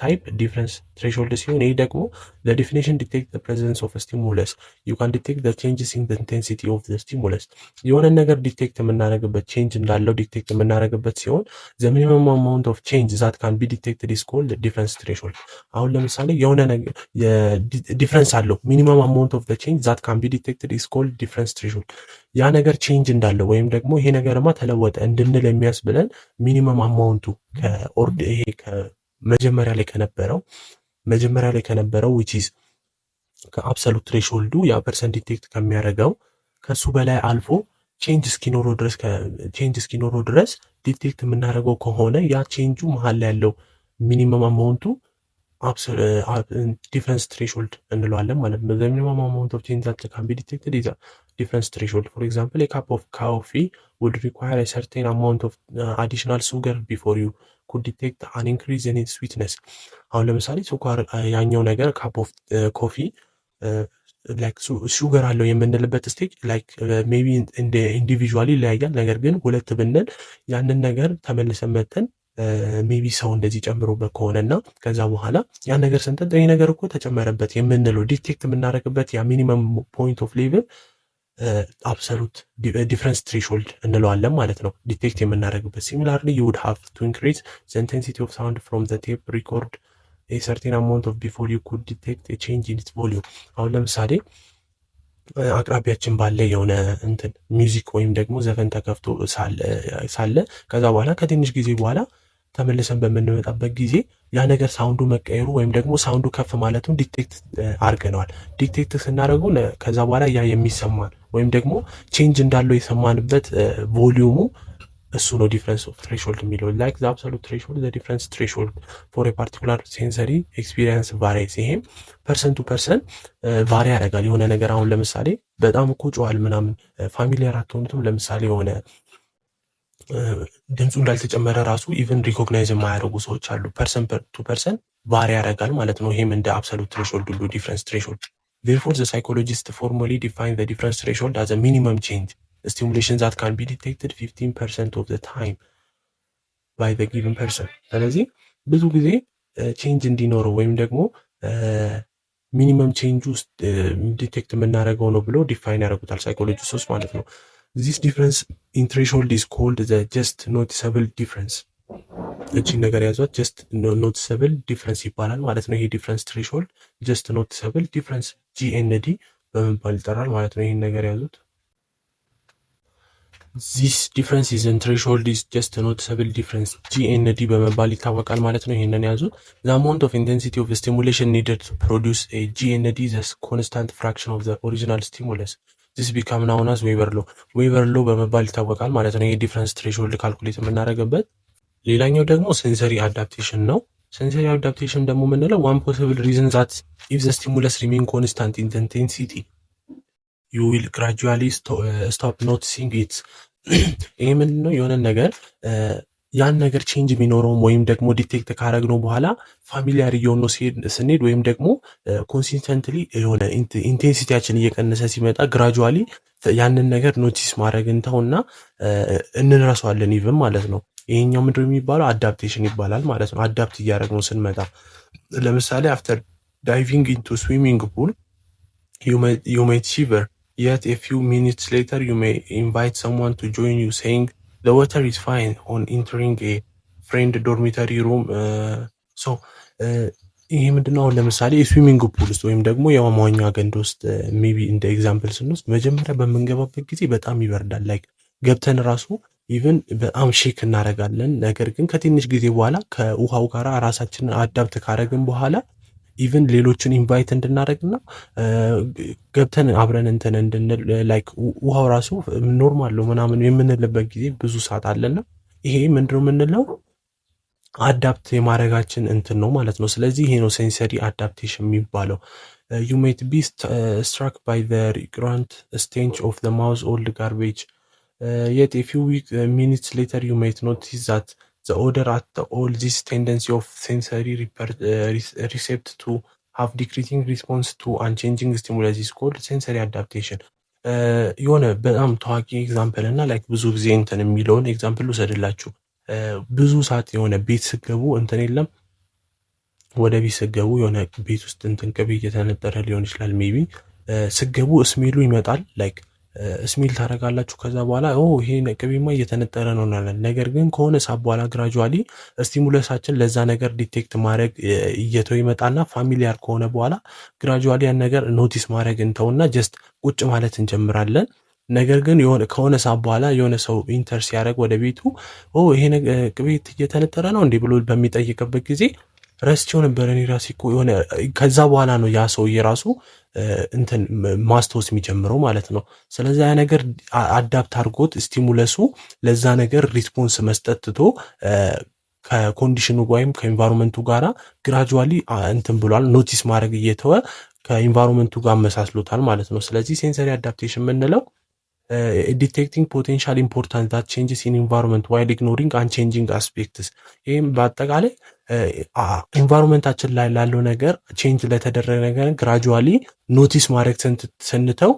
Speaker 1: ታይፕ ዲፍረንስ ትሬሾልድ ሲሆን ይህ ደግሞ the definition detect the presence of a stimulus. You can detect the changes in the intensity of the stimulus. የሆነ ነገር ዲቴክት የምናደርግበት ቼንጅ እንዳለው ዲቴክት የምናደርግበት ሲሆን the minimum amount of change that can be detected is called difference threshold. አሁን ለምሳሌ የሆነ ነገር ዲፍረንስ አለው ሚኒመም አማውንት ኦፍ the change that can be detected is called difference threshold. ያ ነገር ቼንጅ እንዳለው ወይም ደግሞ ይሄ ነገርማ ተለወጠ እንድንል የሚያስብለን ሚኒመም አማውንቱ ይሄ ከመጀመሪያ ላይ ከነበረው which is ከአብሶሉት ትሬሾልዱ ያ ፐርሰንት ዲቴክት ከሚያደርገው ከሱ በላይ አልፎ ቼንጅ እስኪኖረው ድረስ ዲቴክት የምናደርገው ከሆነ ያ ቼንጁ መሀል ላይ ያለው ሚኒመም አማውንቱ ዲፍረንስ ትሬሾልድ እንለዋለን ማለት ነው። ሚኒመም አማውንት ኦፍ ቼንጅ that can be detected is a difference threshold. For example, a cup of coffee would require a certain amount of additional sugar before you could detect an increase in its sweetness. አሁን ለምሳሌ ስኳር ያኛው ነገር ካፕ ኦፍ ኮፊ ላይክ ሹገር አለው የምንልበት ስቴጅ ላይክ ሜቢ እንደ ኢንዲቪዥዋሊ ይለያያል። ነገር ግን ሁለት ብንል ያንን ነገር ተመልሰን መተን ሜቢ ሰው እንደዚህ ጨምሮበት ከሆነና ከዛ በኋላ ያን ነገር ስንጠጥ ይሄ ነገር እኮ ተጨመረበት የምንለው ዲቴክት የምናደርግበት ያ ሚኒመም ፖይንት ኦፍ ሌቭል አብሶሉት ዲፍረንስ ትሬሽሆልድ እንለዋለን ማለት ነው ዲቴክት የምናደርግበት። ሲሚላርሊ ዩ ውድ ሃቭ ቱ ኢንክሪዝ ዘ ኢንቴንሲቲ ኦፍ ሳውንድ ፍሮም ዘ ቴፕ ሪኮርድ ኤ ሰርቴን አማውንት ኦፍ ቢፎር ዩ ኩድ ዲቴክት ኤ ቼንጅ ኢን ኢትስ ቮሊዩም። አሁን ለምሳሌ አቅራቢያችን ባለ የሆነ እንትን ሚውዚክ ወይም ደግሞ ዘፈን ተከፍቶ ሳለ ከዛ በኋላ ከትንሽ ጊዜ በኋላ ተመልሰን በምንመጣበት ጊዜ ያ ነገር ሳውንዱ መቀየሩ ወይም ደግሞ ሳውንዱ ከፍ ማለቱን ዲቴክት አድርገነዋል። ዲቴክት ስናደርገው ከዛ በኋላ ያ የሚሰማን ወይም ደግሞ ቼንጅ እንዳለው የሰማንበት ቮሊዩሙ እሱ ነው ዲፍረንስ ኦፍ ትሬሽሆልድ የሚለው። ላይክ ዘ አብሶሉት ትሬሽሆልድ ዘ ዲፍረንስ ትሬሽሆልድ ፎር ኤ ፓርቲኩላር ሴንሰሪ ኤክስፒሪየንስ ቫሪስ። ይሄም ፐርሰን ቱ ፐርሰን ቫሪ ያደርጋል። የሆነ ነገር አሁን ለምሳሌ በጣም እኮ ጮኋል ምናምን ፋሚሊየር አትሆኑትም። ለምሳሌ የሆነ ድምፁ እንዳልተጨመረ ራሱ ኢቨን ሪኮግናይዝ የማያደርጉ ሰዎች አሉ። ፐርሰን ቱ ፐርሰን ቫሪ ያደርጋል ማለት ነው። ይሄም እንደ አብሶሉት ትሬሽሆልድ ሁሉ ዲፍረንስ ትሬሽሆልድ። ዜርፎር ዘ ሳይኮሎጂስት ፎርማሊ ዲፋይን ዘ ዲፍረንስ ትሬሽሆልድ አዝ አ ሚኒመም ቼንጅ ስቲሙሌሽን ዛት ካን ቢ ዲቴክትድ 15% ኦፍ ዘ ታይም ባይ ዘ ጊቨን ፐርሰን። ስለዚህ ብዙ ጊዜ ቼንጅ እንዲኖረው ወይም ደግሞ ሚኒመም ቼንጅ ውስጥ ዲቴክት የምናደርገው ነው ብሎ ዲፋይን ያደርጉታል ሳይኮሎጂስቶች ማለት ነው። ዚስ ዲፍረንስ ኢን ትሬሽሆልድ ኢዝ ኮልድ ዘ ጀስት ኖቲሰብል ዲፍረንስ። እቺን ነገር ያዟት፣ ጀስት ኖቲሰብል ዲፍረንስ ይባላል ማለት ነው። ይሄ ዲፍረንስ ትሬሽሆልድ ጀስት ኖቲሰብል ዲፍረንስ ጂኤንዲ በመባል ይጠራል ማለት ነው። ይህን ነገር ያዙት። ዚስ ዲፍረንስ ኢን ትሬሽሆልድ ኢዝ ጀስት ኖቲሰብል ዲፍረንስ ጂኤንዲ በመባል ይታወቃል ማለት ነው። ይህንን ያዙት። ዘ አማውንት ኦፍ ኢንቴንሲቲ ኦፍ ስቲሙሌሽን ኒድድ ቱ ፕሮዲውስ ኤ ጂኤንዲ ዘ ኮንስታንት ፍራክሽን ኦፍ ዘ ኦሪጂናል ስቲሙለስ ዚስ ቢካም ናውን አዝ ዌበር ሎ። ዌበር ሎ በመባል ይታወቃል ማለት ነው። ይህ ዲፍረንስ ትሬሽሆልድ ካልኩሌት የምናደርግበት። ሌላኛው ደግሞ ሴንሰሪ አዳፕቴሽን ነው። ሴንሰሪ አዳፕቴሽን ደግሞ የምንለው ዋን ፖሲብል ሪዝን ዛት ኢፍ ዘ ስቲሙለስ ሪሜን ኮንስታንት ኢን ኢንቴንሲቲ ዩ ዊል ግራጁዋሊ ስቶፕ ኖቲሲንግ ኢት። ይህ ምንድን ነው? የሆነ ነገር ያን ነገር ቼንጅ ቢኖረውም ወይም ደግሞ ዲቴክት ካረግነው በኋላ ፋሚሊያር እየሆነ ስንሄድ ወይም ደግሞ ኮንሲስተንትሊ የሆነ ኢንቴንሲቲያችን እየቀነሰ ሲመጣ ግራጁዋሊ ያንን ነገር ኖቲስ ማድረግ እንተውና እንረሳዋለን ኢቭን ማለት ነው። ይሄኛው ምንድነው የሚባለው? አዳፕቴሽን ይባላል ማለት ነው። አዳፕት እያደረግነው ስንመጣ ለምሳሌ አፍተር ዳይቪንግ ኢንቱ ስዊሚንግ ፑል you might shiver, yet a few minutes later you may invite someone to join you saying the water is fine on entering a friend dormitory room. ይሄ ምንድነው? አሁን ለምሳሌ የስዊሚንግ ፑል ውስጥ ወይም ደግሞ የመዋኛ ገንዳ ውስጥ ሜቢ እንደ ኤግዛምፕል ስንወስድ መጀመሪያ በምንገባበት ጊዜ በጣም ይበርዳል። ላይክ ገብተን ራሱ ኢቨን በጣም ሼክ እናደርጋለን። ነገር ግን ከትንሽ ጊዜ በኋላ ከውሃው ጋር ራሳችንን አዳፕት ካረግን በኋላ ኢቨን ሌሎችን ኢንቫይት እንድናደርግና ገብተን አብረን እንትን እንድንል ላይክ ውሃው ራሱ ኖርማል ነው ምናምን የምንልበት ጊዜ ብዙ ሰዓት አለና ይሄ ምንድነው የምንለው? አዳፕት የማድረጋችን እንትን ነው ማለት ነው። ስለዚህ ይሄ ነው ሴንሰሪ አዳፕቴሽን የሚባለው። you might be struck by the recurrent stench of the mouse old garbage, yet a few minutes later you might notice that the odor at all this tendency of sensory recept to have decreasing response to unchanging stimulus is called sensory adaptation. የሆነ በጣም ታዋቂ ኤግዛምፕል እና ላይክ ብዙ ጊዜ እንትን የሚለውን ኤግዛምፕል ውሰድላችሁ። ብዙ ሰዓት የሆነ ቤት ስገቡ እንትን የለም ወደ ቤት ስገቡ የሆነ ቤት ውስጥ እንትን ቅቤ እየተነጠረ ሊሆን ይችላል። ሜቢ ስገቡ እስሜሉ ይመጣል። ላይክ ስሜል ታደርጋላችሁ። ከዛ በኋላ ይሄ ቅቤማ እየተነጠረ ነው እናለን። ነገር ግን ከሆነ ሰዓት በኋላ ግራጁዋሊ ስቲሙለሳችን ለዛ ነገር ዲቴክት ማድረግ እየተው ይመጣና ፋሚሊያር ከሆነ በኋላ ግራጁዋሊ ያን ነገር ኖቲስ ማድረግ እንተውና ጀስት ቁጭ ማለት እንጀምራለን። ነገር ግን ከሆነ ሰዓት በኋላ የሆነ ሰው ኢንተር ሲያደርግ ወደ ቤቱ ይሄ ቅቤ እየተነጠረ ነው እንዴ ብሎ በሚጠይቅበት ጊዜ ረስቼው ነበር እኔ ራሴ እኮ የሆነ ከዛ በኋላ ነው ያ ሰው የራሱ እንትን ማስታወስ የሚጀምረው ማለት ነው። ስለዚህ ያ ነገር አዳፕት አድርጎት ስቲሙለሱ ለዛ ነገር ሪስፖንስ መስጠት ትቶ ከኮንዲሽኑ ወይም ከኢንቫይሮንመንቱ ጋራ ግራጁዋሊ እንትን ብሏል። ኖቲስ ማድረግ እየተወ ከኢንቫይሮንመንቱ ጋር አመሳስሎታል ማለት ነው። ስለዚህ ሴንሰሪ አዳፕቴሽን የምንለው ዲቴክቲንግ ፖቴንሻል ኢምፖርታንት ዛት ቼንጅስ ኢን ኢንቫይሮንመንት ዋይል ኢግኖሪንግ አንቼንጂንግ አስፔክትስ። ይህም በአጠቃላይ ኢንቫይሮንመንታችን ላይ ላለው ነገር ቼንጅ ለተደረገ ነገር ግራጁዋሊ ኖቲስ ማድረግ ስንተው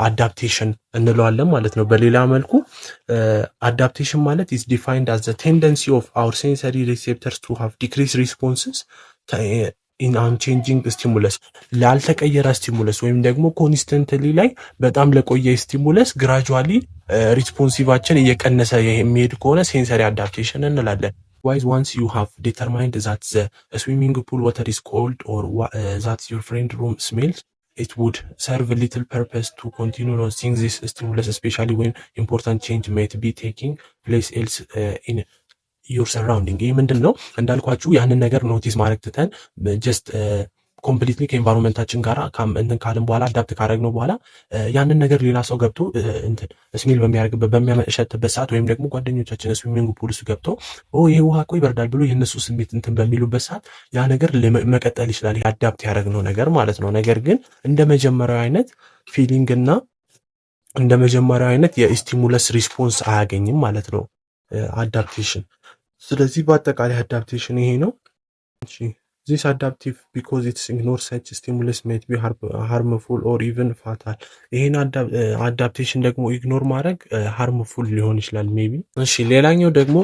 Speaker 1: አዳፕቴሽን እንለዋለን ማለት ነው። በሌላ መልኩ አዳፕቴሽን ማለት ኢዝ ዲፋይንድ አዝ ዘ ቴንደንሲ ኦፍ አወር ሴንሰሪ ሪሴፕተርስ ቱ ሃቭ ዲክሪስ ሪስፖንስስ ኢን አንቼንጂንግ ስቲሙለስ ላልተቀየረ ስቲሙለስ ወይም ደግሞ ኮንስተንትሊ ላይ በጣም ለቆየ ስቲሙለስ ግራጁዋሊ ሪስፖንሲቫችን እየቀነሰ የሚሄድ ከሆነ ሴንሰሪ አዳፕቴሽን እንላለን። ዋይዝ ዋንስ ዩ ሃቭ ዲተርማይንድ ዛት ዘ ስዊሚንግ ፑል ዋተር ኢዝ ኮልድ ኦር ዛት ዩር ፍሬንድ ሩም ስሜልስ it would serve little purpose to continue noticing this stimulus, especially when important change might be taking place else in ዩር ሰራውንዲንግ። ይህ ምንድን ነው እንዳልኳችሁ ያንን ነገር ኖቲስ ማድረግ ትተን ጀስት ኮምፕሊትሊ ከኤንቫይሮንመንታችን ጋር እንትን ካልን በኋላ አዳፕት ካደረግነው በኋላ ያንን ነገር ሌላ ሰው ገብቶ እንትን ስሜል በሚያደርግበት በሚያመሸትበት ሰዓት ወይም ደግሞ ጓደኞቻችን ስዊሚንግ ፑል ውስጥ ገብቶ ይሄ ውሃ እኮ ይበርዳል ብሎ የእነሱ ስሜት እንትን በሚሉበት ሰዓት ያ ነገር መቀጠል ይችላል። አዳፕት ያደረግነው ነገር ማለት ነው። ነገር ግን እንደ መጀመሪያው አይነት ፊሊንግ እና እንደ መጀመሪያው አይነት የስቲሙለስ ሪስፖንስ አያገኝም ማለት ነው አዳፕቴሽን። ስለዚህ በአጠቃላይ አዳፕቴሽን ይሄ ነው። ዚስ አዳፕቲቭ ቢኮዝ ኢትስ ኢግኖር ሰች ስቲሙለስ ሜት ቢ ሃርምፉል ኦር ኢቨን ፋታል። ይሄን አዳፕቴሽን ደግሞ ኢግኖር ማድረግ ሃርምፉል ሊሆን ይችላል ሜቢ። እሺ ሌላኛው ደግሞ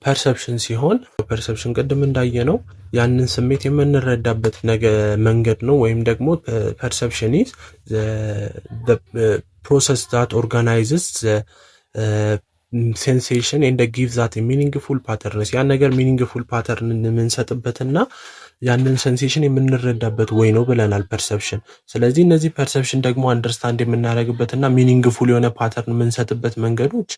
Speaker 1: ፐርሰፕሽን ሲሆን ፐርሰፕሽን ቅድም እንዳየ ነው ያንን ስሜት የምንረዳበት መንገድ ነው። ወይም ደግሞ ፐርሰፕሽን ኢዝ ፕሮሰስ ዛት ኦርጋናይዝስ ሴንሴሽን ኤንድ ጊቭ ዛት ሚኒንግፉል ፓተርንስ። ያን ነገር ሚኒንግፉል ፓተርን የምንሰጥበትና ያንን ሴንሴሽን የምንረዳበት ወይ ነው ብለናል ፐርሰፕሽን። ስለዚህ እነዚህ ፐርሰፕሽን ደግሞ አንደርስታንድ የምናደርግበትና ሚኒንግፉል የሆነ ፓተርን የምንሰጥበት መንገዶች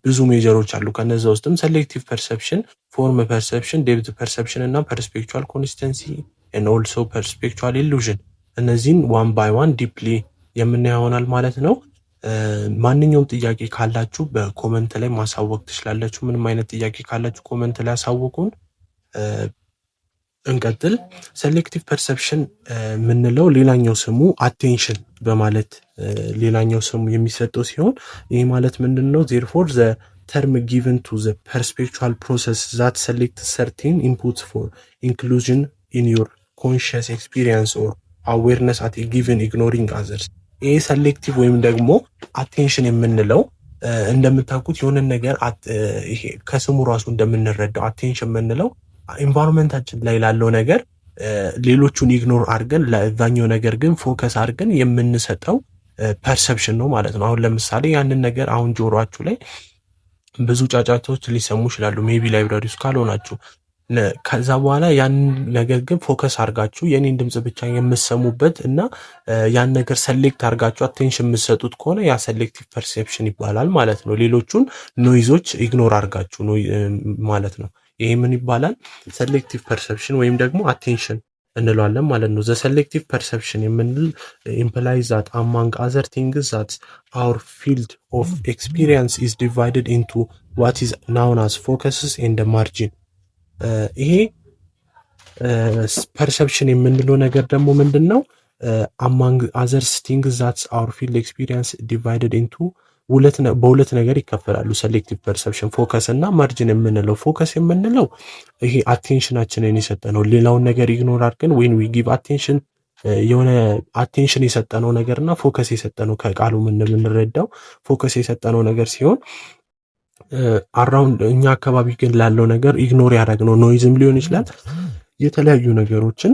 Speaker 1: ብዙ ሜጀሮች አሉ። ከነዛ ውስጥም ሴሌክቲቭ ፐርሰፕሽን፣ ፎርም ፐርሰፕሽን፣ ዴፕት ፐርሰፕሽን እና ፐርስፔክቹዋል ኮንሲስተንሲ ኤንድ ኦልሶ ፐርስፔክቹዋል ኢሉዥን። እነዚህን ዋን ባይ ዋን ዲፕሊ የምናየው ይሆናል ማለት ነው። ማንኛውም ጥያቄ ካላችሁ በኮመንት ላይ ማሳወቅ ትችላላችሁ። ምንም አይነት ጥያቄ ካላችሁ ኮመንት ላይ አሳውቁን። እንቀጥል። ሴሌክቲቭ ፐርሰፕሽን የምንለው ሌላኛው ስሙ አቴንሽን በማለት ሌላኛው ስሙ የሚሰጠው ሲሆን ይህ ማለት ምንድን ነው? ዜርፎር ዘ ተርም ጊቨን ቱ ዘ ፐርስፔክቹዋል ፕሮሰስ ዛት ሴሌክት ሰርቴን ኢንፑትስ ፎር ኢንክሉዥን ኢን ዩር ኮንሽስ ኤክስፒሪየንስ ኦር አዌርነስ አት ጊቨን ኢግኖሪንግ አዘርስ። ይህ ሴሌክቲቭ ወይም ደግሞ አቴንሽን የምንለው እንደምታውቁት የሆነን ነገር ይሄ ከስሙ ራሱ እንደምንረዳው አቴንሽን የምንለው ኢንቫይሮንመንታችን ላይ ላለው ነገር ሌሎቹን ኢግኖር አድርገን ለዛኛው ነገር ግን ፎከስ አድርገን የምንሰጠው ፐርሰፕሽን ነው ማለት ነው። አሁን ለምሳሌ ያንን ነገር አሁን ጆሮአችሁ ላይ ብዙ ጫጫታዎች ሊሰሙ ይችላሉ፣ ሜቢ ላይብራሪ ውስጥ ካልሆናችሁ። ከዛ በኋላ ያን ነገር ግን ፎከስ አድርጋችሁ የኔን ድምጽ ብቻ የምትሰሙበት እና ያን ነገር ሰሌክት አድርጋችሁ አቴንሽን የምትሰጡት ከሆነ ያ ሴሌክቲቭ ፐርሴፕሽን ይባላል ማለት ነው። ሌሎቹን ኖይዞች ኢግኖር አድርጋችሁ ነው ማለት ነው። ይሄ ምን ይባላል? ሴሌክቲቭ ፐርሰፕሽን ወይም ደግሞ አቴንሽን እንለዋለን ማለት ነው። ዘ ሴሌክቲቭ ፐርሰፕሽን የምንል ኢምፕላይዝ ዛት አማንግ አዘር ቲንግስ ዛት አወር ፊልድ ኦፍ ኤክስፒሪየንስ ኢዝ ዲቫይድድ ኢንቱ ዋት ኢዝ ናውን አስ ፎከስስ ኤንድ ማርጂን። ይሄ ፐርሰፕሽን የምንለው ነገር ደግሞ ምንድን ነው? አማንግ አዘርስ ቲንግስ ዛት አወር ፊልድ ኤክስፒሪየንስ ዲቫይድድ ኢንቱ በሁለት ነገር ይከፈላሉ። ሴሌክቲቭ ፐርሰፕሽን ፎከስ እና ማርጂን የምንለው። ፎከስ የምንለው ይሄ አቴንሽናችንን የሰጠነው ሌላውን ነገር ኢግኖር አድርገን ወይን ዊ ጊቭ አቴንሽን የሆነ አቴንሽን የሰጠነው ነገር እና ፎከስ የሰጠነው ከቃሉ የምንረዳው ፎከስ የሰጠነው ነገር ሲሆን አራውንድ እኛ አካባቢ ግን ላለው ነገር ኢግኖር ያደረግነው ኖይዝም ሊሆን ይችላል የተለያዩ ነገሮችን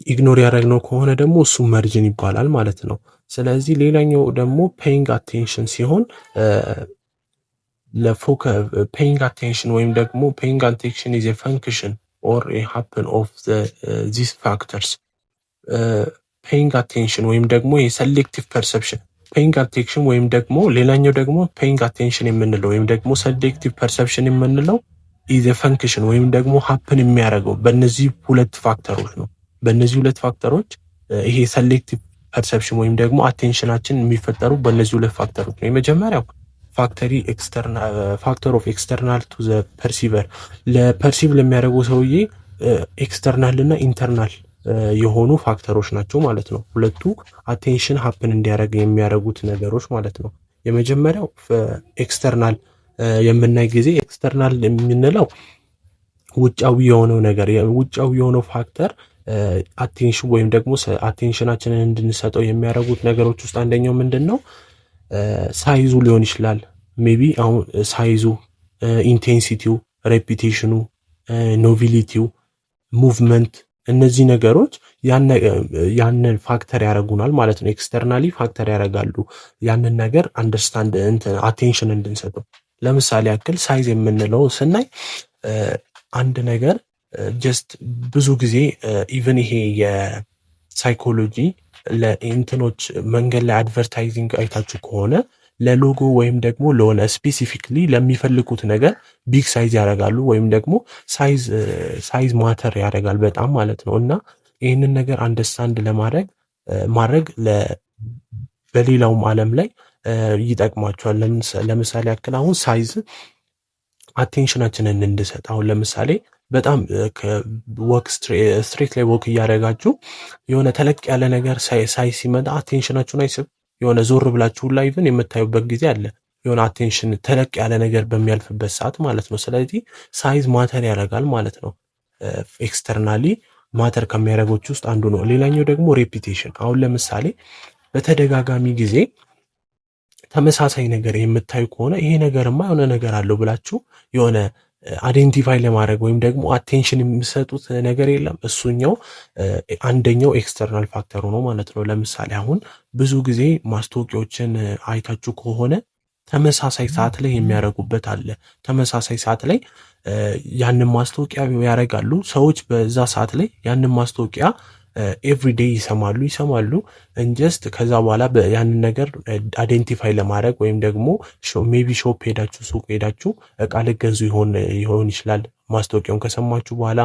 Speaker 1: ኢግኖር ያደረግነው ከሆነ ደግሞ እሱ መርጅን ይባላል ማለት ነው። ስለዚህ ሌላኛው ደግሞ ፔይንግ አቴንሽን ሲሆን ፔይንግ አቴንሽን ወይም ደግሞ ፔይንግ አቴንሽን ኢዝ ኤ ፈንክሽን ኦር ኤ ሃፕን ኦፍ ዚስ ፋክተርስ። ፔይንግ አቴንሽን ወይም ደግሞ የሴሌክቲቭ ፐርሰፕሽን ፔይንግ አቴንሽን ወይም ደግሞ ሌላኛው ደግሞ ፔይንግ አቴንሽን የምንለው ወይም ደግሞ ሴሌክቲቭ ፐርሰፕሽን የምንለው ኢዝ ኤ ፈንክሽን ወይም ደግሞ ሃፕን የሚያደርገው በእነዚህ ሁለት ፋክተሮች ነው። በእነዚህ ሁለት ፋክተሮች ይሄ ሴሌክቲቭ ፐርሰፕሽን ወይም ደግሞ አቴንሽናችን የሚፈጠሩ በእነዚህ ሁለት ፋክተሮች ነው። የመጀመሪያው ፋክተር ኦፍ ኤክስተርናል ቱ ዘ ፐርሲቨር፣ ለፐርሲቭ ለሚያደርገው ሰውዬ ኤክስተርናል እና ኢንተርናል የሆኑ ፋክተሮች ናቸው ማለት ነው። ሁለቱ አቴንሽን ሀፕን እንዲያደርግ የሚያደርጉት ነገሮች ማለት ነው። የመጀመሪያው ኤክስተርናል የምናይ ጊዜ ኤክስተርናል የምንለው ውጫዊ የሆነው ነገር ውጫዊ የሆነው ፋክተር አቴንሽን ወይም ደግሞ አቴንሽናችንን እንድንሰጠው የሚያደርጉት ነገሮች ውስጥ አንደኛው ምንድን ነው? ሳይዙ ሊሆን ይችላል። ሜቢ አሁን ሳይዙ፣ ኢንቴንሲቲው፣ ሬፒቴሽኑ፣ ኖቪሊቲው፣ ሙቭመንት እነዚህ ነገሮች ያንን ፋክተር ያደርጉናል ማለት ነው። ኤክስተርናሊ ፋክተር ያደርጋሉ ያንን ነገር አንደርስታንድ አቴንሽን እንድንሰጠው። ለምሳሌ ያክል ሳይዝ የምንለው ስናይ አንድ ነገር ጀስት ብዙ ጊዜ ኢቨን ይሄ የሳይኮሎጂ ለኢንትኖች መንገድ ላይ አድቨርታይዚንግ አይታችሁ ከሆነ ለሎጎ ወይም ደግሞ ለሆነ ስፔሲፊክሊ ለሚፈልጉት ነገር ቢግ ሳይዝ ያደርጋሉ ወይም ደግሞ ሳይዝ ማተር ያደርጋል በጣም ማለት ነው። እና ይህንን ነገር አንደርስታንድ ማድረግ በሌላውም ዓለም ላይ ይጠቅማቸዋል። ለምሳሌ ያክል አሁን ሳይዝ አቴንሽናችንን እንድሰጥ አሁን ለምሳሌ በጣም ወክ ስትሬት ላይ ወክ እያደረጋችሁ የሆነ ተለቅ ያለ ነገር ሳይዝ ሲመጣ አቴንሽናችሁን አይስብ የሆነ ዞር ብላችሁ ሁላ ኢቭን የምታዩበት ጊዜ አለ። የሆነ አቴንሽን ተለቅ ያለ ነገር በሚያልፍበት ሰዓት ማለት ነው። ስለዚህ ሳይዝ ማተር ያደርጋል ማለት ነው። ኤክስተርናሊ ማተር ከሚያደርጎች ውስጥ አንዱ ነው። ሌላኛው ደግሞ ሬፒቴሽን። አሁን ለምሳሌ በተደጋጋሚ ጊዜ ተመሳሳይ ነገር የምታዩ ከሆነ ይሄ ነገርማ የሆነ ነገር አለው ብላችሁ የሆነ አይዴንቲፋይ ለማድረግ ወይም ደግሞ አቴንሽን የሚሰጡት ነገር የለም። እሱኛው አንደኛው ኤክስተርናል ፋክተሩ ነው ማለት ነው። ለምሳሌ አሁን ብዙ ጊዜ ማስታወቂያዎችን አይታችሁ ከሆነ ተመሳሳይ ሰዓት ላይ የሚያደርጉበት አለ። ተመሳሳይ ሰዓት ላይ ያንን ማስታወቂያ ያደርጋሉ ሰዎች። በዛ ሰዓት ላይ ያንን ማስታወቂያ ኤቭሪዴይ ይሰማሉ እንጀስት ከዛ በኋላ ያንን ነገር አይዴንቲፋይ ለማድረግ ወይም ደግሞ ሜቢ ሾፕ ሄዳችሁ ሱቅ ሄዳችሁ እቃ ልገዙ ይሆን ይችላል። ማስታወቂያውን ከሰማችሁ በኋላ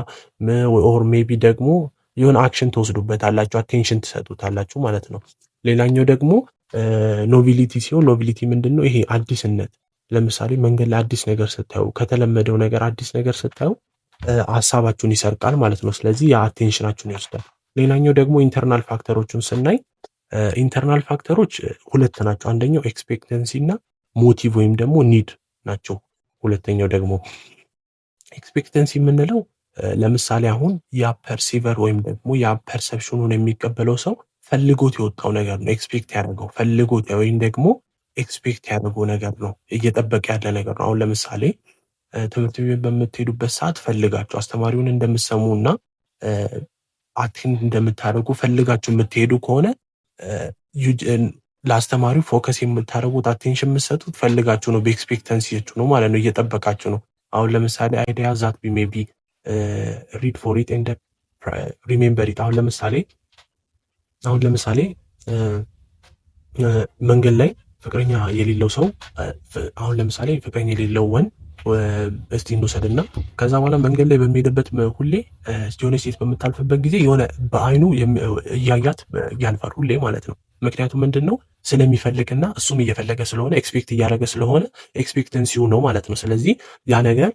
Speaker 1: ኦር ሜቢ ደግሞ የሆነ አክሽን ትወስዱበታላችሁ፣ አቴንሽን ትሰጡታላችሁ ማለት ነው። ሌላኛው ደግሞ ኖቪሊቲ ሲሆን ኖቪሊቲ ምንድን ነው? ይሄ አዲስነት። ለምሳሌ መንገድ ላይ አዲስ ነገር ስታዩ፣ ከተለመደው ነገር አዲስ ነገር ስታዩ ሀሳባችሁን ይሰርቃል ማለት ነው። ስለዚህ የአቴንሽናችሁን ይወስዳል። ሌላኛው ደግሞ ኢንተርናል ፋክተሮችን ስናይ ኢንተርናል ፋክተሮች ሁለት ናቸው። አንደኛው ኤክስፔክተንሲ እና ሞቲቭ ወይም ደግሞ ኒድ ናቸው። ሁለተኛው ደግሞ ኤክስፔክተንሲ የምንለው ለምሳሌ አሁን ያ ፐርሲቨር ወይም ደግሞ ያ ፐርሰፕሽኑን የሚቀበለው ሰው ፈልጎት የወጣው ነገር ነው። ኤክስፔክት ያደረገው ፈልጎት ወይም ደግሞ ኤክስፔክት ያደረገው ነገር ነው፣ እየጠበቀ ያለ ነገር ነው። አሁን ለምሳሌ ትምህርት ቤት በምትሄዱበት ሰዓት ፈልጋችሁ አስተማሪውን እንደምትሰሙ እና አቴንድ እንደምታደርጉ ፈልጋችሁ የምትሄዱ ከሆነ ለአስተማሪው ፎከስ የምታደርጉት አቴንሽን የምትሰጡት ፈልጋችሁ ነው፣ በኤክስፔክተንሲያችሁ ነው ማለት ነው፣ እየጠበቃችሁ ነው። አሁን ለምሳሌ አይዲያ ዛት ቢ ሜቢ ሪድ ፎር ኢት ኤንድ ሪሜምበር ኢት። አሁን ለምሳሌ መንገድ ላይ ፍቅረኛ የሌለው ሰው አሁን ለምሳሌ ፍቅረኛ የሌለው ወንድ እስቲ እንውሰድና ከዛ በኋላ መንገድ ላይ በሚሄድበት ሁሌ የሆነ ሴት በምታልፍበት ጊዜ የሆነ በአይኑ እያያት ያልፋል ሁሌ ማለት ነው። ምክንያቱም ምንድን ነው ስለሚፈልግና እሱም እየፈለገ ስለሆነ ኤክስፔክት እያደረገ ስለሆነ ኤክስፔክተንሲው ነው ማለት ነው። ስለዚህ ያ ነገር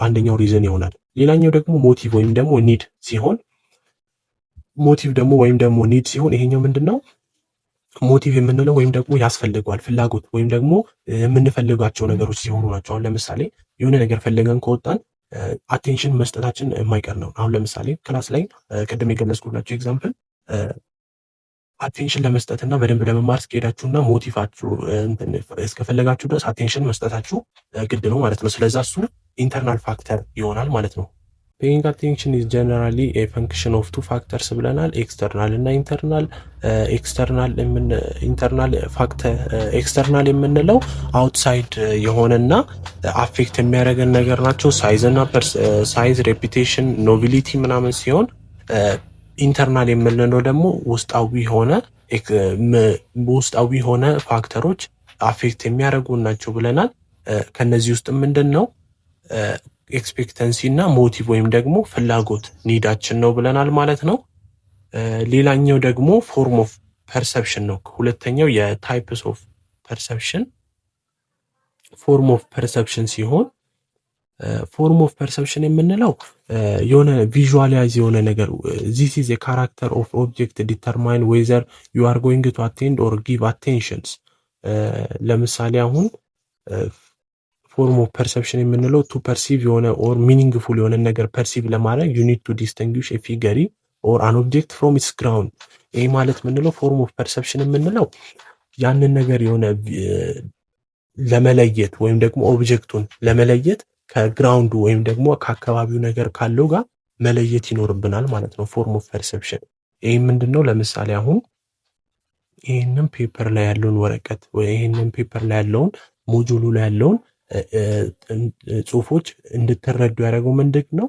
Speaker 1: አንደኛው ሪዝን ይሆናል። ሌላኛው ደግሞ ሞቲቭ ወይም ደግሞ ኒድ ሲሆን ይሄኛው ምንድን ነው ሞቲቭ የምንለው ወይም ደግሞ ያስፈልገዋል ፍላጎት ወይም ደግሞ የምንፈልጋቸው ነገሮች ሲሆኑ ናቸው። አሁን ለምሳሌ የሆነ ነገር ፈልገን ከወጣን አቴንሽን መስጠታችን የማይቀር ነው። አሁን ለምሳሌ ክላስ ላይ ቅድም የገለጽኩላችሁ ኤግዛምፕል አቴንሽን ለመስጠትና በደንብ ለመማር እስከሄዳችሁና ሞቲቫችሁ እስከፈለጋችሁ ድረስ አቴንሽን መስጠታችሁ ግድ ነው ማለት ነው። ስለዛ እሱ ኢንተርናል ፋክተር ይሆናል ማለት ነው። ፔይንግ አቴንሽን ኢዝ ጀነራሊ ኤ ፈንክሽን ኦፍ ቱ ፋክተርስ ብለናል፣ ኤክስተርናል እና ኢንተርናል። ኤክስተርናል የምንለው አውትሳይድ የሆነና አፌክት የሚያደርገን ነገር ናቸው። ሳይዝ፣ ሬፒቴሽን፣ ኖቢሊቲ ምናምን ሲሆን ኢንተርናል የምንለው ደግሞ ውስጣዊ የሆነ ፋክተሮች አፌክት የሚያደርጉ ናቸው ብለናል። ከነዚህ ውስጥ ምንድን ነው ኤክስፔክተንሲ እና ሞቲቭ ወይም ደግሞ ፍላጎት ኒዳችን ነው ብለናል ማለት ነው። ሌላኛው ደግሞ ፎርም ኦፍ ፐርሰፕሽን ነው። ሁለተኛው የታይፕስ ኦፍ ፐርሰፕሽን ፎርም ኦፍ ፐርሰፕሽን ሲሆን ፎርም ኦፍ ፐርሰፕሽን የምንለው የሆነ ቪዥዋላይዝ የሆነ ነገር ዚስ ኢዝ ኤ ካራክተር ኦፍ ኦብጀክት ዲተርማይን ዌዘር ዩ አር ጎይንግ ቱ አቴንድ ኦር ጊቭ አቴንሽንስ። ለምሳሌ አሁን ፎርም ኦፍ ፐርሰፕሽን የምንለው ቱ ፐርሲቭ የሆነ ኦር ሚኒንግፉል የሆነ ነገር ፐርሲቭ ለማድረግ ዩ ኒድ ቱ ዲስቲንጉሽ ኤ ፊገሪ ኦር አን ኦብጀክት ፍሮም ኢትስ ግራውንድ። ይህ ማለት ምንለው ፎርም ኦፍ ፐርሰፕሽን የምንለው ያንን ነገር የሆነ ለመለየት ወይም ደግሞ ኦብጀክቱን ለመለየት ከግራውንዱ ወይም ደግሞ ከአካባቢው ነገር ካለው ጋር መለየት ይኖርብናል ማለት ነው። ፎርም ኦፍ ፐርሰፕሽን ይህ ምንድነው? ለምሳሌ አሁን ይህንን ፔፐር ላይ ያለውን ወረቀት ወይ ይህንን ፔፐር ላይ ያለውን ሞጁሉ ላይ ያለውን ጽሁፎች እንድትረዱ ያደረገው ምንድን ነው?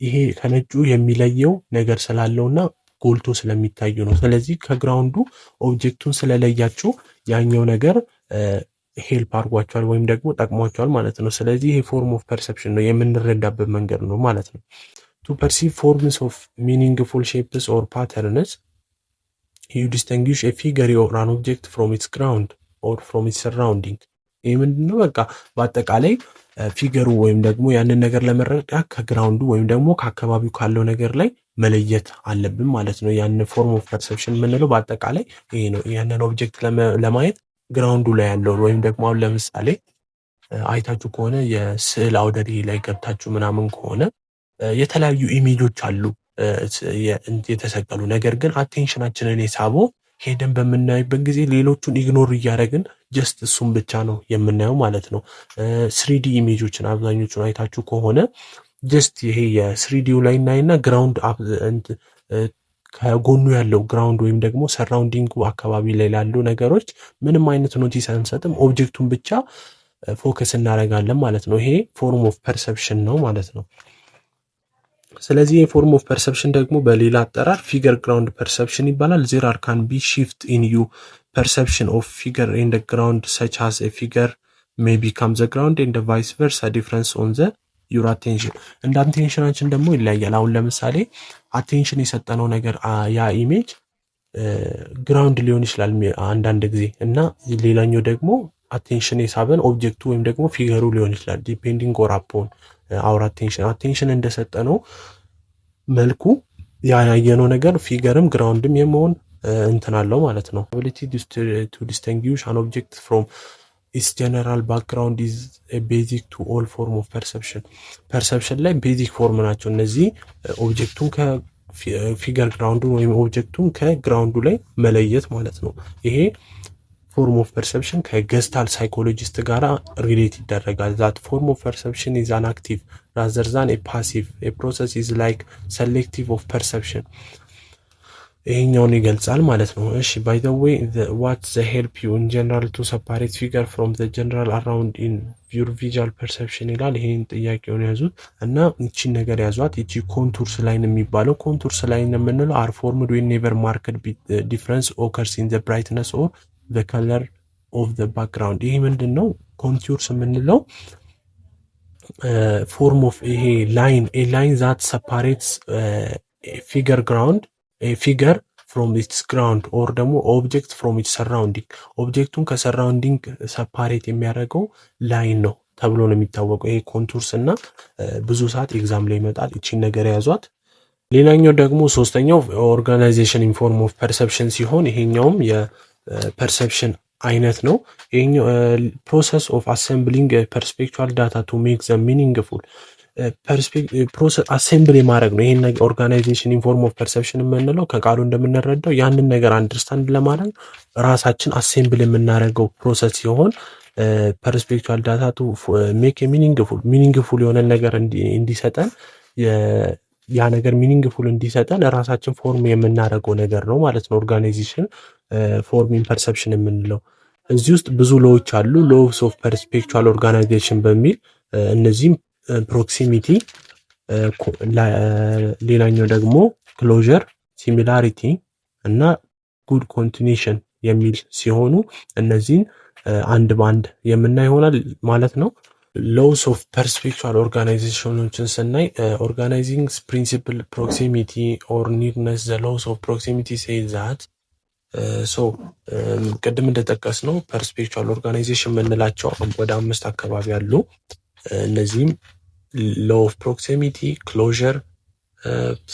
Speaker 1: ይሄ ከነጩ የሚለየው ነገር ስላለውና ጎልቶ ስለሚታዩ ነው። ስለዚህ ከግራውንዱ ኦብጀክቱን ስለለያችሁ ያኛው ነገር ሄልፕ አድርጓቸዋል ወይም ደግሞ ጠቅሟቸዋል ማለት ነው። ስለዚህ ይሄ ፎርም ኦፍ ፐርሰፕሽን ነው፣ የምንረዳበት መንገድ ነው ማለት ነው። ቱ ፐርሲቭ ፎርምስ ኦፍ ሚኒንግፉል ሼፕስ ኦር ፓተርንስ ዩ ዲስቲንጉሽ ኤ ፊገር ኦር አን ኦብጀክት ፍሮም ኢትስ ግራውንድ ኦር ፍሮም ኢትስ ሰራውንዲንግ። ይህ ምንድነው? በቃ በአጠቃላይ ፊገሩ ወይም ደግሞ ያንን ነገር ለመረዳት ከግራውንዱ ወይም ደግሞ ከአካባቢው ካለው ነገር ላይ መለየት አለብን ማለት ነው። ያንን ፎርም ኦፍ ፐርሰፕሽን የምንለው በአጠቃላይ ይሄ ነው። ያንን ኦብጀክት ለማየት ግራውንዱ ላይ ያለውን ወይም ደግሞ አሁን ለምሳሌ አይታችሁ ከሆነ የስዕል አውደ ርዕይ ላይ ገብታችሁ ምናምን ከሆነ የተለያዩ ኢሜጆች አሉ የተሰቀሉ፣ ነገር ግን አቴንሽናችንን የሳበው ሄደን በምናይበት ጊዜ ሌሎቹን ኢግኖር እያደረግን ጀስት እሱን ብቻ ነው የምናየው ማለት ነው። ስሪዲ ኢሜጆችን አብዛኞቹን አይታችሁ ከሆነ ጀስት ይሄ የስሪዲው ላይ እናይና ግራውንድ ከጎኑ ያለው ግራውንድ ወይም ደግሞ ሰራውንዲንጉ አካባቢ ላይ ላሉ ነገሮች ምንም አይነት ኖቲስ አንሰጥም፣ ኦብጀክቱን ብቻ ፎከስ እናደርጋለን ማለት ነው። ይሄ ፎርም ኦፍ ፐርሰፕሽን ነው ማለት ነው። ስለዚህ የፎርም ኦፍ ፐርሰፕሽን ደግሞ በሌላ አጠራር ፊገር ግራውንድ ፐርሰፕሽን ይባላል። ዜር አር ካን ቢ ሺፍት ኢን ዩ ፐርሰፕሽን ኦፍ ፊገር ኢን ደ ግራውንድ ሰች አስ ኤ ፊገር ሜይ ቢካም ዘ ግራውንድ ኤንድ ቫይስ ቨርሳ ዲፍረንስ ኦን ዘ ዩር አቴንሽን። እንደ አቴንሽናችን ደግሞ ይለያያል። አሁን ለምሳሌ አቴንሽን የሰጠነው ነገር ያ ኢሜጅ ግራውንድ ሊሆን ይችላል አንዳንድ ጊዜ እና ሌላኛው ደግሞ አቴንሽን የሳበን ኦብጀክቱ ወይም ደግሞ ፊገሩ ሊሆን ይችላል። ዲፔንዲንግ ኦር አፖን አውር አቴንሽን እንደሰጠነው መልኩ ያየነው ነገር ፊገርም ግራውንድም የመሆን እንትን አለው ማለት ነው። አቢሊቲ ቱ ዲስቲንጉሽ አን ኦብጀክት ፍሮም ኢትስ ጀነራል ባክግራውንድ ኢዝ ቤዚክ ቱ ኦል ፎርም ኦፍ ፐርሰፕሽን። ፐርሰፕሽን ላይ ቤዚክ ፎርም ናቸው እነዚህ። ኦብጀክቱን ከፊገር ግራውንዱን ወይም ኦብጀክቱን ከግራውንዱ ላይ መለየት ማለት ነው። ይሄ ፎርም ኦፍ ፐርሰፕሽን ከገስታል ሳይኮሎጂስት ጋር ሪሌት ይደረጋል። ዛት ፎርም ኦፍ ፐርሰፕሽን ኢዝ አን አክቲቭ ራዘር ዛን ኤ ፓሲቭ ኤ ፕሮሰስ ኢዝ ላይክ ሰሌክቲቭ ኦፍ ፐርሰፕሽን ይሄኛውን ይገልጻል ማለት ነው። እሺ ባይ ዘ ዌይ ዋት ዘ ሄልፕ ዩ ኢን ጀነራል ቱ ሰፓሬት ፊገር ፍሮም ዘ ጀነራል አራውንድ ኢን ዩር ቪዥዋል ፐርሰፕሽን ይላል። ይሄን ጥያቄውን ያዙት እና እቺን ነገር ያዟት። እቺ ኮንቱርስ ላይን የሚባለው ኮንቱርስ ላይን የምንለው አር ፎርምድ ዌን ኔቨር ማርክድ ዲፍረንስ ኦከርስ ኢን ዘ ብራይትነስ ኦር the color of the background። ይሄ ምንድን ነው? ኮንቱርስ የምንለው ፎርም ኦፍ ይሄ ላይን ኤ ላይን ዛት ሰፓሬትስ ፊገር ግራውንድ ፊገር ፍሮም ኢትስ ግራውንድ ኦር ደግሞ ኦብጀክት ፍሮም ኢትስ ሰራውንዲንግ። ኦብጀክቱን ከሰራውንዲንግ ሰፓሬት የሚያደርገው ላይን ነው ተብሎ ነው የሚታወቀው ይሄ ኮንቱርስ እና ብዙ ሰዓት ኤግዛም ላይ ይመጣል። እቺን ነገር ያዟት። ሌላኛው ደግሞ ሶስተኛው ኦርጋናይዜሽን ኢን ፎርም ኦፍ ፐርሰፕሽን ሲሆን ይሄኛውም ፐርሰፕሽን አይነት ነው። ይሄኛው ፕሮሰስ ኦፍ አሴምብሊንግ ፐርስፔክቹዋል ዳታ ቱ ሜክ ዘ ሚኒንግፉል ፕሮሰስ አሴምብል የማድረግ ነው። ይሄን ነገር ኦርጋናይዜሽን ኢን ፎርም ኦፍ ፐርሰፕሽን የምንለው ከቃሉ እንደምንረዳው ያንን ነገር አንደርስታንድ ለማድረግ ራሳችን አሴምብል የምናደርገው ፕሮሰስ ሲሆን ፐርስፔክቹዋል ዳታ ቱ ሜክ ሚኒንግፉል የሆነ ነገር እንዲሰጠን ያ ነገር ሚኒንግፉል እንዲሰጠን ራሳችን ፎርም የምናደርገው ነገር ነው ማለት ነው። ኦርጋናይዜሽን ፎርሚንግ ፐርሰፕሽን የምንለው እዚህ ውስጥ ብዙ ሎዎች አሉ። ሎውስ ኦፍ ፐርስፔክቹዋል ኦርጋናይዜሽን በሚል እነዚህም ፕሮክሲሚቲ፣ ሌላኛው ደግሞ ክሎዥር፣ ሲሚላሪቲ እና ጉድ ኮንቲኒሽን የሚል ሲሆኑ እነዚህን አንድ በአንድ የምናይ ይሆናል ማለት ነው። ሎውስ ኦፍ ፐርስፔክቹዋል ኦርጋናይዜሽኖችን ስናይ ኦርጋናይዚንግ ፕሪንሲፕል ፕሮክሲሚቲ ኦር ኒርነስ ዘ ሎውስ ኦፍ ፕሮክሲሚቲ ሴይ ዛት ቅድም እንደጠቀስ ነው ፐርስፔክቹዋል ኦርጋናይዜሽን የምንላቸው ወደ 5 አካባቢ አሉ። እነዚህም ሎው ኦፍ ፕሮክሲሚቲ፣ ክሎዥር፣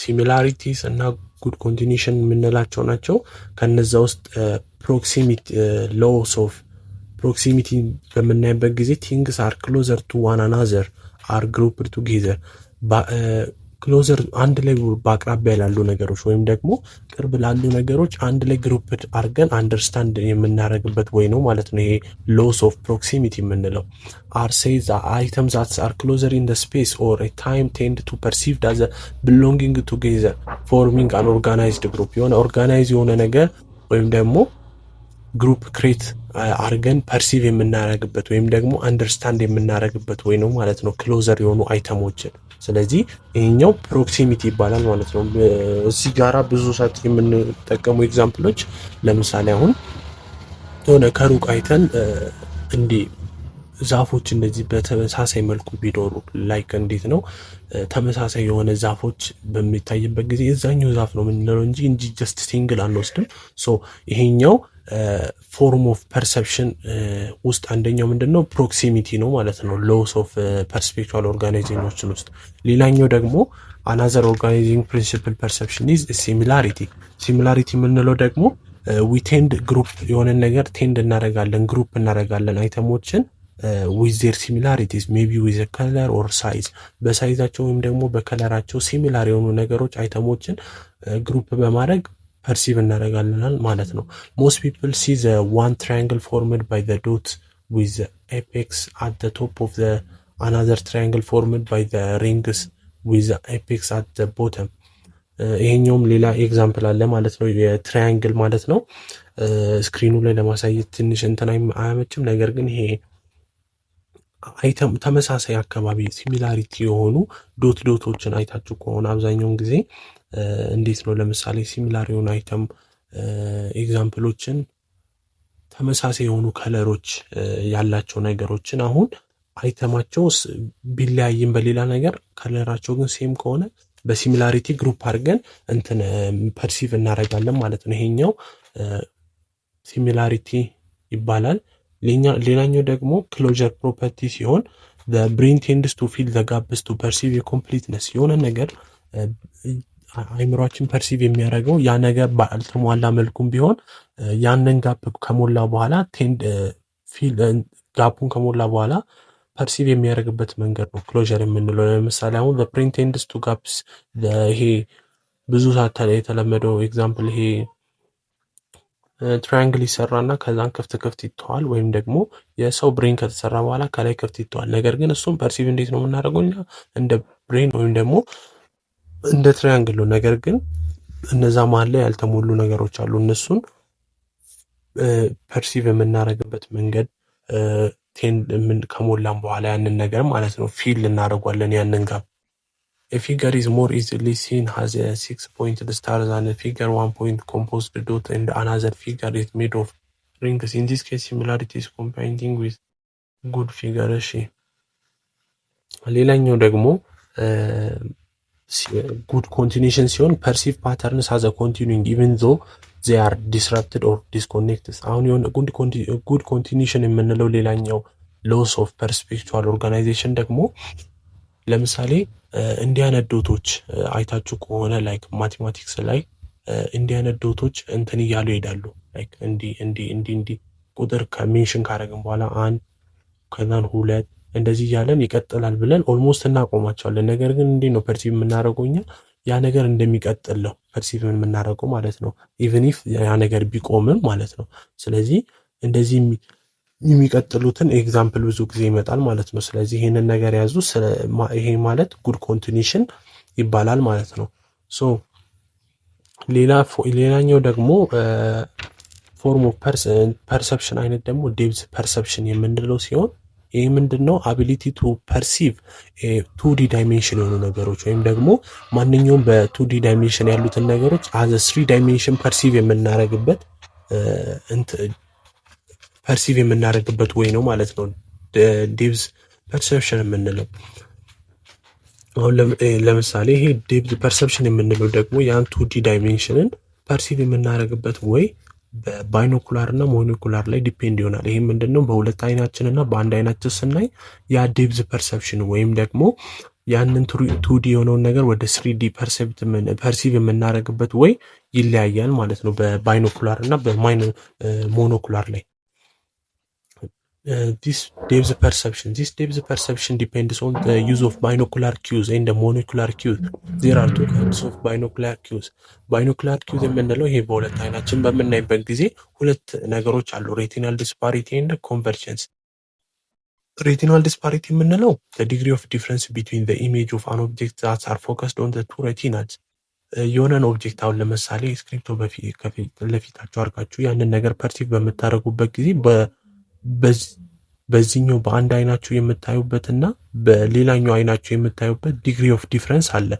Speaker 1: ሲሚላሪቲስ እና ጉድ ኮንቲኒሽን የምንላቸው ናቸው። ከነዛ ውስጥ ፕሮክሲሚቲ ሎውስ ኦፍ ፕሮክሲሚቲ በምናይበት ጊዜ ቲንግስ አር ክሎዘር ቱ ዋን አናዘር አር ግሩፕድ ቱጌዘር ክሎዘር አንድ ላይ በአቅራቢያ ላሉ ነገሮች ወይም ደግሞ ቅርብ ላሉ ነገሮች አንድ ላይ ግሩፕ አድርገን አንደርስታንድ የምናደርግበት ወይ ነው ማለት ነው። ይሄ ሎስ ኦፍ ፕሮክሲሚቲ የምንለው አር ሴይዝ አይተምስ አር ክሎዘር ኢን ስፔስ ኦር ታይም ቴንድ ቱ ፐርሲቭድ አዘ ቢሎንጊንግ ቱጌዘር ፎርሚንግ አን ኦርጋናይዝድ ግሩፕ የሆነ ኦርጋናይዝ የሆነ ነገር ወይም ደግሞ ግሩፕ ክሬት አርገን ፐርሲቭ የምናደርግበት ወይም ደግሞ አንደርስታንድ የምናደርግበት ወይ ነው ማለት ነው ክሎዘር የሆኑ አይተሞችን። ስለዚህ ይሄኛው ፕሮክሲሚቲ ይባላል ማለት ነው። እዚህ ጋራ ብዙ ሰዓት የምንጠቀሙ ኤግዛምፕሎች ለምሳሌ አሁን የሆነ ከሩቅ አይተን እንዲህ ዛፎች እንደዚህ በተመሳሳይ መልኩ ቢኖሩ ላይክ እንዴት ነው ተመሳሳይ የሆነ ዛፎች በሚታይበት ጊዜ እዛኛው ዛፍ ነው የምንለው እንጂ ጀስት ሲንግል አንወስድም። ሶ ይሄኛው ፎርም ኦፍ ፐርሰፕሽን ውስጥ አንደኛው ምንድነው ፕሮክሲሚቲ ነው ማለት ነው፣ ሎስ ኦፍ ፐርስፔክቹዋል ኦርጋናይዜሽኖችን ውስጥ። ሌላኛው ደግሞ አናዘር ኦርጋናይዚንግ ፕሪንሲፕል ፐርሰፕሽን ኢዝ ሲሚላሪቲ። ሲሚላሪቲ የምንለው ደግሞ ዊ ቴንድ ግሩፕ የሆነ ነገር ቴንድ እናደርጋለን ግሩፕ እናደርጋለን አይተሞችን ዊዝ ዜር ሲሚላሪቲስ ሜቢ ዊዝ ከለር ኦር ሳይዝ፣ በሳይዛቸው ወይም ደግሞ በከለራቸው ሲሚላር የሆኑ ነገሮች አይተሞችን ግሩፕ በማድረግ ፐርሲቭ እናደርጋለን ማለት ነው። ሞስት ፒፕል ሲ ዘ ዋን ትራያንግል ፎርምድ ባይ ዘ ዶት ዊዝ ኤፔክስ አት ዘ ቶፕ ኦፍ ዘ አናዘር ትራያንግል ፎርምድ ባይ ዘ ሪንግስ ዊዝ ኤፔክስ አት ዘ ቦተም። ይሄኛውም ሌላ ኤግዛምፕል አለ ማለት ነው፣ የትራያንግል ማለት ነው። ስክሪኑ ላይ ለማሳየት ትንሽ እንትን አያመችም፣ ነገር ግን ይሄ አይተም ተመሳሳይ አካባቢ ሲሚላሪቲ የሆኑ ዶቶችን አይታችሁ ከሆነ አብዛኛውን ጊዜ እንዴት ነው ለምሳሌ ሲሚላር የሆኑ አይተም ኤግዛምፕሎችን ተመሳሳይ የሆኑ ከለሮች ያላቸው ነገሮችን አሁን አይተማቸው ቢለያይም በሌላ ነገር ከለራቸው ግን ሴም ከሆነ በሲሚላሪቲ ግሩፕ አድርገን እንትን ፐርሲቭ እናደርጋለን ማለት ነው። ይሄኛው ሲሚላሪቲ ይባላል። ሌላኛው ደግሞ ክሎጀር ፕሮፐርቲ ሲሆን ብሬን ቴንድስ ቱ ፊል ዘ ጋፕስ ቱ ፐርሲቭ የኮምፕሊትነስ የሆነ ነገር አይምሯችን ፐርሲቭ የሚያደርገው ያ ነገር ባልተሟላ መልኩም ቢሆን ያንን ጋፕ ከሞላ በኋላ ጋፑን ከሞላ በኋላ ፐርሲቭ የሚያደርግበት መንገድ ነው ክሎጀር የምንለው። ለምሳሌ አሁን ብሬን ቴንድስ ቱ ጋፕስ፣ ይሄ ብዙ ሰዓት የተለመደው ኤግዛምፕል ይሄ ትራያንግል ይሰራና ከዛን ክፍት ይተዋል፣ ወይም ደግሞ የሰው ብሬን ከተሰራ በኋላ ከላይ ክፍት ይተዋል። ነገር ግን እሱም ፐርሲቭ እንዴት ነው የምናደርገው እኛ እንደ ብሬን ወይም ደግሞ እንደ ትራያንግል ነው። ነገር ግን እነዛ መሀል ላይ ያልተሞሉ ነገሮች አሉ። እነሱን ፐርሲቭ የምናደርግበት መንገድ ከሞላም በኋላ ያንን ነገር ማለት ነው ፊል እናደርጓለን ያንን ጋር። A figure is more easily seen as a 6-pointed star than a figure 1-point composed dot and another figure is made of rings. In this case, similarity is combining with good figure. እሺ ሌላኛው ደግሞ ጉድ ኮንቲኒዩሽን ሲሆን ፐርሲቭ ፓተርንስ አዘ ኮንቲኒዩንግ ኢቨን ዞ they are disrupted or disconnected። አሁን የሆነ ጉድ ኮንቲኒዩሽን የምንለው ሌላኛው ሎስ ኦፍ ፐርስፔክቹዋል ኦርጋናይዜሽን ደግሞ ለምሳሌ እንዲህ አይነት ዶቶች አይታችሁ ከሆነ ላይክ ማቴማቲክስ ላይ እንዲህ አይነት ዶቶች እንትን እያሉ ይሄዳሉ። ላይክ እንዲህ ቁጥር ከሜንሽን ካደረግን በኋላ አንድ ከዛን ሁለት እንደዚህ እያለን ይቀጥላል ብለን ኦልሞስት እናቆማቸዋለን። ነገር ግን እንዲህ ነው ፐርሲቭ የምናደርገው እኛ ያ ነገር እንደሚቀጥል ነው ፐርሲቭ የምናደርገው ማለት ነው፣ ኢቨን ኢፍ ያ ነገር ቢቆምም ማለት ነው። ስለዚህ እንደዚህ የሚቀጥሉትን ኤግዛምፕል ብዙ ጊዜ ይመጣል ማለት ነው። ስለዚህ ይሄንን ነገር ያዙ። ይሄ ማለት ጉድ ኮንቲኒዩሽን ይባላል ማለት ነው። ሶ ሌላኛው ደግሞ ፎርም ኦፍ ፐርሰፕሽን አይነት ደግሞ ዴፕዝ ፐርሰፕሽን የምንለው ሲሆን ይህ ምንድን ነው? አቢሊቲ ቱ ፐርሲቭ 2D ዳይሜንሽን የሆኑ ነገሮች ወይም ደግሞ ማንኛውም በ2D ዳይሜንሽን ያሉትን ነገሮች አዘ 3 ዳይሜንሽን ፐርሲቭ የምናደርግበት ወይ ነው ማለት ነው ዴፕዝ ፐርሰፕሽን የምንለው። አሁን ለምሳሌ ይሄ ዴፕዝ ፐርሰፕሽን የምንለው ደግሞ ያን 2D ዳይሜንሽንን ፐርሲቭ የምናደርግበት ወይ በባይኖኩላር እና ሞኖኩላር ላይ ዲፔንድ ይሆናል። ይሄ ምንድነው? በሁለት አይናችን እና በአንድ አይናችን ስናይ ያ ዴፕዝ ፐርሰፕሽን ወይም ደግሞ ያንን 2D የሆነውን ነገር ወደ 3D ፐርሲቭ የምናደርግበት ወይ ይለያያል ማለት ነው በባይኖኩላር እና በሞኖኩላር ላይ። this depth perception depends on the use of binocular cues and the monocular cues. There are two kinds of binocular cues. ባይኖኩላር ኪውዝ የምንለው ይሄ በሁለት አይናችን በምናይበት ጊዜ ሁለት ነገሮች አሉ፣ ሬቲናል ዲስፓሪቲ ኤንድ ኮንቨርጀንስ። ሬቲናል ዲስፓሪቲ የምንለው the degree of difference between the image of an object that are focused on the two retinas። የሆነን ኦብጀክት አሁን ለምሳሌ ስክሪፕቶ ከፊት ለፊታችሁ አድርጋችሁ ያንን ነገር ፐርሲቭ በምታደርጉበት ጊዜ በዚህኛው በአንድ አይናችሁ የምታዩበትና በሌላኛው አይናችሁ የምታዩበት ዲግሪ ኦፍ ዲፍረንስ አለ።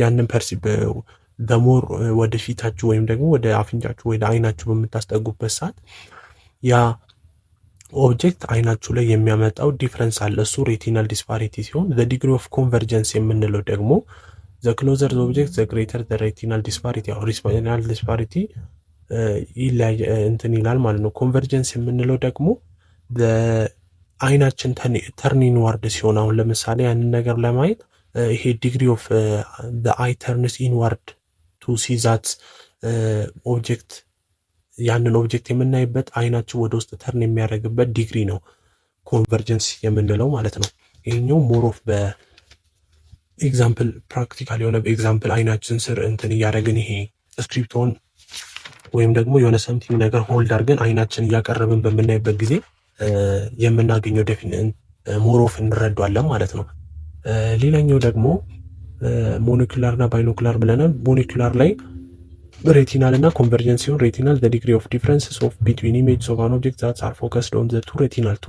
Speaker 1: ያንን በሞር ወደ ፊታችሁ ወይም ደግሞ ወደ አፍንጫችሁ ወደ አይናችሁ በምታስጠጉበት ሰዓት ያ ኦብጀክት አይናችሁ ላይ የሚያመጣው ዲፍረንስ አለ። እሱ ሬቲናል ዲስፓሪቲ ሲሆን ዘ ዲግሪ ኦፍ ኮንቨርጀንስ የምንለው ደግሞ ዘ ክሎዘር ዘ ኦብጀክት ዘ ግሬተር ዘ ሬቲናል ዲስፓሪቲ። ያው ሬቲናል ዲስፓሪቲ እንትን ይላል ማለት ነው። ኮንቨርጀንስ የምንለው ደግሞ አይናችን ተርን ኢንዋርድ ሲሆን አሁን ለምሳሌ ያንን ነገር ለማየት ይሄ ዲግሪ ኦፍ አይ ተርንስ ኢንዋርድ ቱ ሲ ዛት ኦብጀክት ያንን ኦብጀክት የምናይበት አይናችን ወደ ውስጥ ተርን የሚያደርግበት ዲግሪ ነው ኮንቨርጀንስ የምንለው ማለት ነው። ይሄኛው ሞር ኦፍ በኤግዛምፕል ፕራክቲካል የሆነ ኤግዛምፕል አይናችን ስር እንትን እያደረግን ይሄ ስክሪፕቶን ወይም ደግሞ የሆነ ሰምቲንግ ነገር ሆልድ አድርገን አይናችን እያቀረብን በምናይበት ጊዜ የምናገኘው ሞር ኦፍ እንረዳለን ማለት ነው። ሌላኛው ደግሞ ሞኖኩላር እና ባይኖኩላር ብለናል። ሞኖኩላር ላይ ሬቲናል እና ኮንቨርጀንስ ሲሆን ሬቲናል ዘ ዲግሪ ኦፍ ዲፍረንስ ኦፍ ቢትዊን ኢሜጅስ ኦፍ አን ኦብጀክት ዛት አር ፎከስድ ኦን ዘ ቱ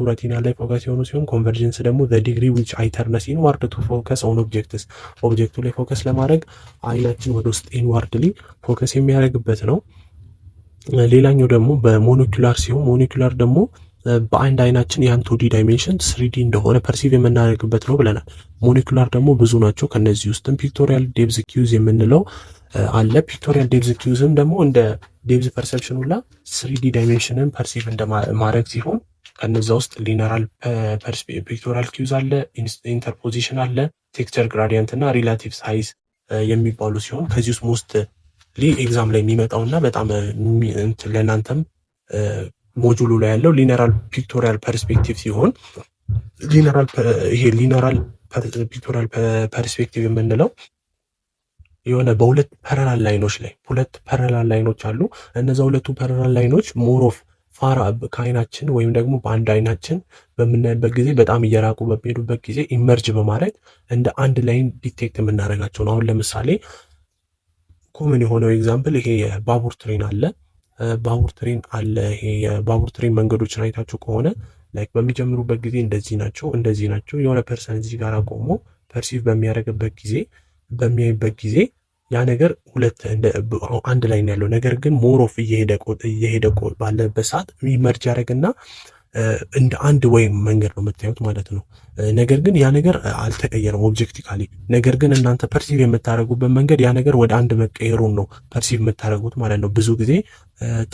Speaker 1: ሬቲናል ላይ ፎከስ የሆኑ ሲሆን ኮንቨርጀንስ ደግሞ ዘ ዲግሪ ዊች አይ ተርንስ ኢንዋርድ ቱ ፎከስ ኦን ኦብጀክቱ ላይ ፎከስ ለማድረግ አይናችን ወደ ውስጥ ኢንዋርድሊ ፎከስ የሚያደርግበት ነው። ሌላኛው ደግሞ በሞኖኩላር ሲሆን ሞኖኩላር ደግሞ በአንድ አይናችን ያን 2D ዳይሜንሽን 3D እንደሆነ ፐርሲቭ የምናደርግበት ነው ብለናል። ሞኒኩላር ደግሞ ብዙ ናቸው። ከነዚህ ውስጥም ፒክቶሪያል ዴፕዝ ኪውዝ የምንለው አለ። ፒክቶሪያል ዴፕዝ ኪውዝም ደግሞ እንደ ዴፕዝ ፐርሰፕሽን ሁላ 3D ዳይሜንሽንን ፐርሲቭ እንደማድረግ ሲሆን ከነዛ ውስጥ ሊነራል ፒክቶሪያል ኪውዝ አለ፣ ኢንተርፖዚሽን አለ፣ ቴክስቸር ግራዲየንት እና ሪላቲቭ ሳይዝ የሚባሉ ሲሆን ከዚህ ውስጥ ሞስት ኤግዛም ላይ የሚመጣውና በጣም ለእናንተም ሞጁሉ ላይ ያለው ሊነራል ፒክቶሪያል ፐርስፔክቲቭ ሲሆን ሊነራል ፒክቶሪያል ፐርስፔክቲቭ የምንለው የሆነ በሁለት ፓራላል ላይኖች አሉ። እነዛ ሁለቱ ፓራላል ላይኖች ሞር ኦፍ ፋር ከአይናችን ወይም ደግሞ በአንድ አይናችን በምናይበት ጊዜ በጣም እየራቁ በሚሄዱበት ጊዜ ኢመርጅ በማድረግ እንደ አንድ ላይን ዲቴክት የምናደርጋቸው ነው። አሁን ለምሳሌ ኮመን የሆነው ኤግዛምፕል ይሄ የባቡር ትሬን አለ። ይሄ የባቡር ትሬን መንገዶችን አይታችሁ ከሆነ ላይክ በሚጀምሩበት ጊዜ እንደዚህ ናቸው። የሆነ ፐርሰን እዚህ ጋር ቆሞ ፐርሲቭ በሚያይበት ጊዜ ያ ነገር አንድ ላይ ነው ያለው። ነገር ግን ሞር ኦፍ እየሄደ ባለበት ሰዓት ኢመርጅ ያደርግና እንደ አንድ ወይም መንገድ ነው የምታዩት ማለት ነው። ነገር ግን ያ ነገር አልተቀየረም ኦብጀክቲካሊ። ነገር ግን እናንተ ፐርሲቭ የምታደርጉበት መንገድ ያ ነገር ወደ አንድ መቀየሩን ነው ፐርሲቭ የምታደርጉት ማለት ነው። ብዙ ጊዜ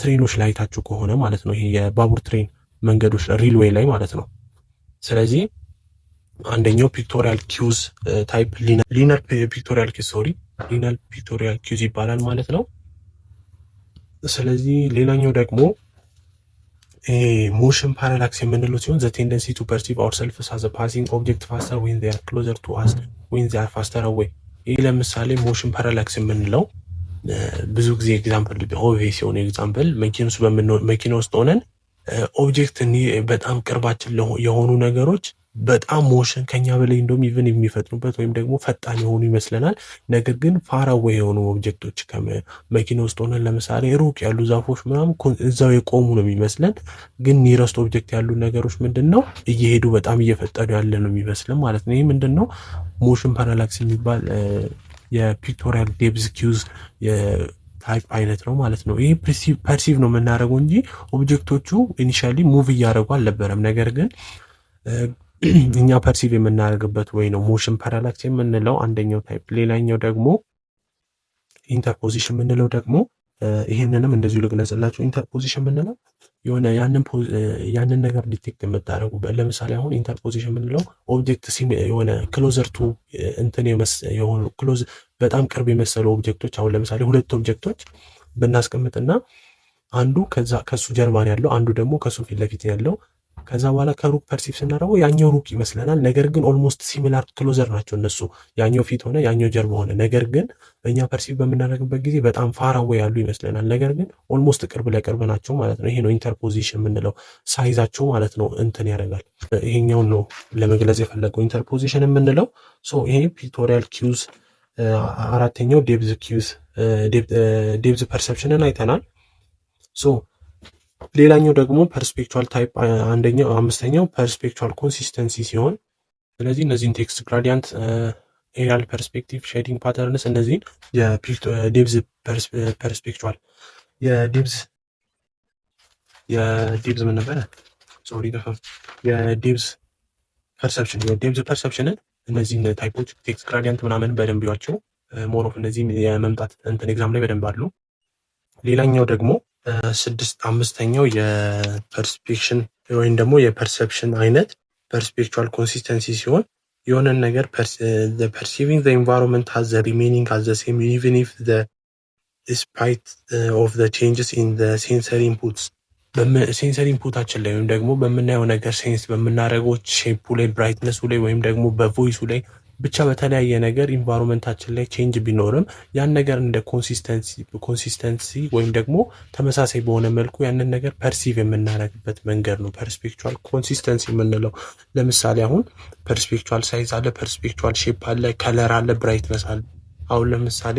Speaker 1: ትሬኖች ላይ አይታችሁ ከሆነ ማለት ነው፣ ይሄ የባቡር ትሬን መንገዶች ሪልዌይ ላይ ማለት ነው። ስለዚህ አንደኛው ፒክቶሪያል ኪውዝ ታይፕ ሊነር ፒክቶሪያል ኪውዝ ይባላል ማለት ነው። ስለዚህ ሌላኛው ደግሞ ሞሽን ፓራላክስ የምንለው ሲሆን ዘ ቴንደንሲ ቱ ፐርሲቭ አወርሰልፍስ አዝ ፓሲንግ ኦብጀክት ፋስተር ዌን ዜይ አር ክሎዘር ቱ አስ ዌን ዜይ አር ፋስተር አዌይ። ይህ ለምሳሌ ሞሽን ፓራላክስ የምንለው ብዙ ጊዜ ኤግዛምፕል ኦብቪየስ የሆነ ኤግዛምፕል መኪና ውስጥ ሆነን ኦብጀክት በጣም ቅርባችን የሆኑ ነገሮች በጣም ሞሽን ከኛ በላይ እንደውም ኢቭን የሚፈጥኑበት ወይም ደግሞ ፈጣን የሆኑ ይመስለናል። ነገር ግን ፋራዌ የሆኑ ኦብጀክቶች ከመኪና ውስጥ ሆነን ለምሳሌ ሩቅ ያሉ ዛፎች ምናምን እዛው የቆሙ ነው የሚመስለን። ግን ኒረስት ኦብጀክት ያሉ ነገሮች ምንድን ነው እየሄዱ በጣም እየፈጠኑ ያለ ነው የሚመስለን ማለት ነው። ይህ ምንድን ነው ሞሽን ፓራላክስ የሚባል የፒክቶሪያል ዴፕዝ ኪውዝ ታይፕ አይነት ነው ማለት ነው። ይህ ፐርሲቭ ነው የምናደርገው እንጂ ኦብጀክቶቹ ኢኒሻሊ ሙቭ እያደረጉ አልነበረም። ነገር ግን እኛ ፐርሲቭ የምናደርግበት ወይ ነው ሞሽን ፓራላክስ የምንለው አንደኛው ታይፕ። ሌላኛው ደግሞ ኢንተርፖዚሽን የምንለው ደግሞ ይህንንም እንደዚሁ ልግለጽላቸው። ኢንተርፖዚሽን የምንለው የሆነ ያንን ነገር ዲቴክት የምታደርጉበት፣ ለምሳሌ አሁን ኢንተርፖዚሽን የምንለው ኦብጀክት የሆነ ክሎዘር ቱ እንትን የሆኑ በጣም ቅርብ የመሰሉ ኦብጀክቶች፣ አሁን ለምሳሌ ሁለት ኦብጀክቶች ብናስቀምጥና አንዱ ከሱ ጀርባን ያለው አንዱ ደግሞ ከሱ ፊት ለፊት ያለው ከዛ በኋላ ከሩቅ ፐርሲቭ ስናደርገው ያኛው ሩቅ ይመስለናል። ነገር ግን ኦልሞስት ሲሚላር ክሎዘር ናቸው እነሱ። ያኛው ፊት ሆነ ያኛው ጀርባ ሆነ። ነገር ግን እኛ ፐርሲቭ በምናደርግበት ጊዜ በጣም ፋር አዌይ ያሉ ይመስለናል። ነገር ግን ኦልሞስት ቅርብ ለቅርብ ናቸው ማለት ነው። ይሄ ነው ኢንተርፖዚሽን የምንለው። ሳይዛቸው ማለት ነው እንትን ያደርጋል። ይሄኛውን ነው ለመግለጽ የፈለገው ኢንተርፖዚሽን የምንለው። ይሄ ፒክቶሪያል ኪውዝ፣ አራተኛው ዴፕዝ ኪውዝ፣ ዴፕዝ ፐርሰፕሽንን አይተናል። ሌላኛው ደግሞ ፐርስፔክቹዋል ታይፕ አምስተኛው ፐርስፔክቹዋል ኮንሲስተንሲ ሲሆን ስለዚህ እነዚህን ቴክስት ግራዲያንት፣ ኤሪያል ፐርስፔክቲቭ፣ ሼዲንግ ፓተርንስ እነዚህን የዴፕዝ ፐርስፔክቹዋል የዴፕዝ ምን ነበረ ሶሪ የዴፕዝ ፐርሰፕሽንን እነዚህን ታይፖች ቴክስት ግራዲያንት ምናምን በደንብ ያቸው ሞር ኦፍ እነዚህን የመምጣት እንትን ኤግዛም ላይ በደንብ አሉ። ሌላኛው ደግሞ አምስተኛው የፐርስፔክሽን ወይም ደግሞ የፐርሰፕሽን አይነት ፐርስፔክቹዋል ኮንሲስተንሲ ሲሆን የሆነን ነገር perceiving the environment has the remaining as the same even if the despite of the changes in the sensory inputs ሴንሰሪ ኢንፑታችን ላይ ወይም ደግሞ በምናየው ነገር ሴንስ በምናደርገው ሼፑ ላይ ብራይትነሱ ላይ ወይም ደግሞ በቮይሱ ላይ ብቻ በተለያየ ነገር ኢንቫይሮንመንታችን ላይ ቼንጅ ቢኖርም ያን ነገር እንደ ኮንሲስተንሲ ወይም ደግሞ ተመሳሳይ በሆነ መልኩ ያንን ነገር ፐርሲቭ የምናደርግበት መንገድ ነው ፐርስፔክቹዋል ኮንሲስተንሲ የምንለው። ለምሳሌ አሁን ፐርስፔክቹዋል ሳይዝ አለ፣ ፐርስፔክቹዋል ሼፕ አለ፣ ከለር አለ፣ ብራይትነስ አለ። አሁን ለምሳሌ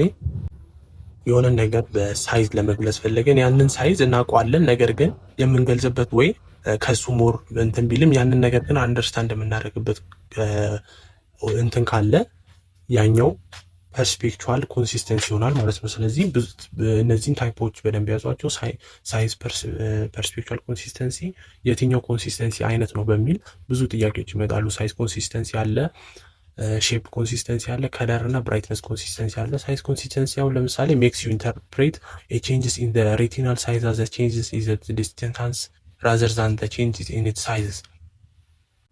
Speaker 1: የሆነ ነገር በሳይዝ ለመግለጽ ፈለገን ያንን ሳይዝ እናውቀዋለን። ነገር ግን የምንገልጽበት ወይ ከሱ ሞር እንትን ቢልም ያንን ነገር ግን አንደርስታንድ የምናደርግበት እንትን ካለ ያኛው ፐርስፔክቹዋል ኮንሲስተንሲ ይሆናል ማለት ነው። ስለዚህ እነዚህን ታይፖች በደንብ ያዟቸው። ሳይዝ፣ ፐርስፔክቹዋል ኮንሲስተንሲ፣ የትኛው ኮንሲስተንሲ አይነት ነው በሚል ብዙ ጥያቄዎች ይመጣሉ። ሳይዝ ኮንሲስተንሲ አለ፣ ሼፕ ኮንሲስተንሲ አለ፣ ከለር እና ብራይትነስ ኮንሲስተንሲ አለ። ሳይዝ ኮንሲስተንሲ አሁን ለምሳሌ ሜክስ ዩ ኢንተርፕሬት ቼንጅስ ኢን ሬቲናል ሳይዝ አዘ ቼንጅስ ኢን ዲስታንስ ራዘር ዛን ቼንጅስ ኢን ኢትስ ሳይዝስ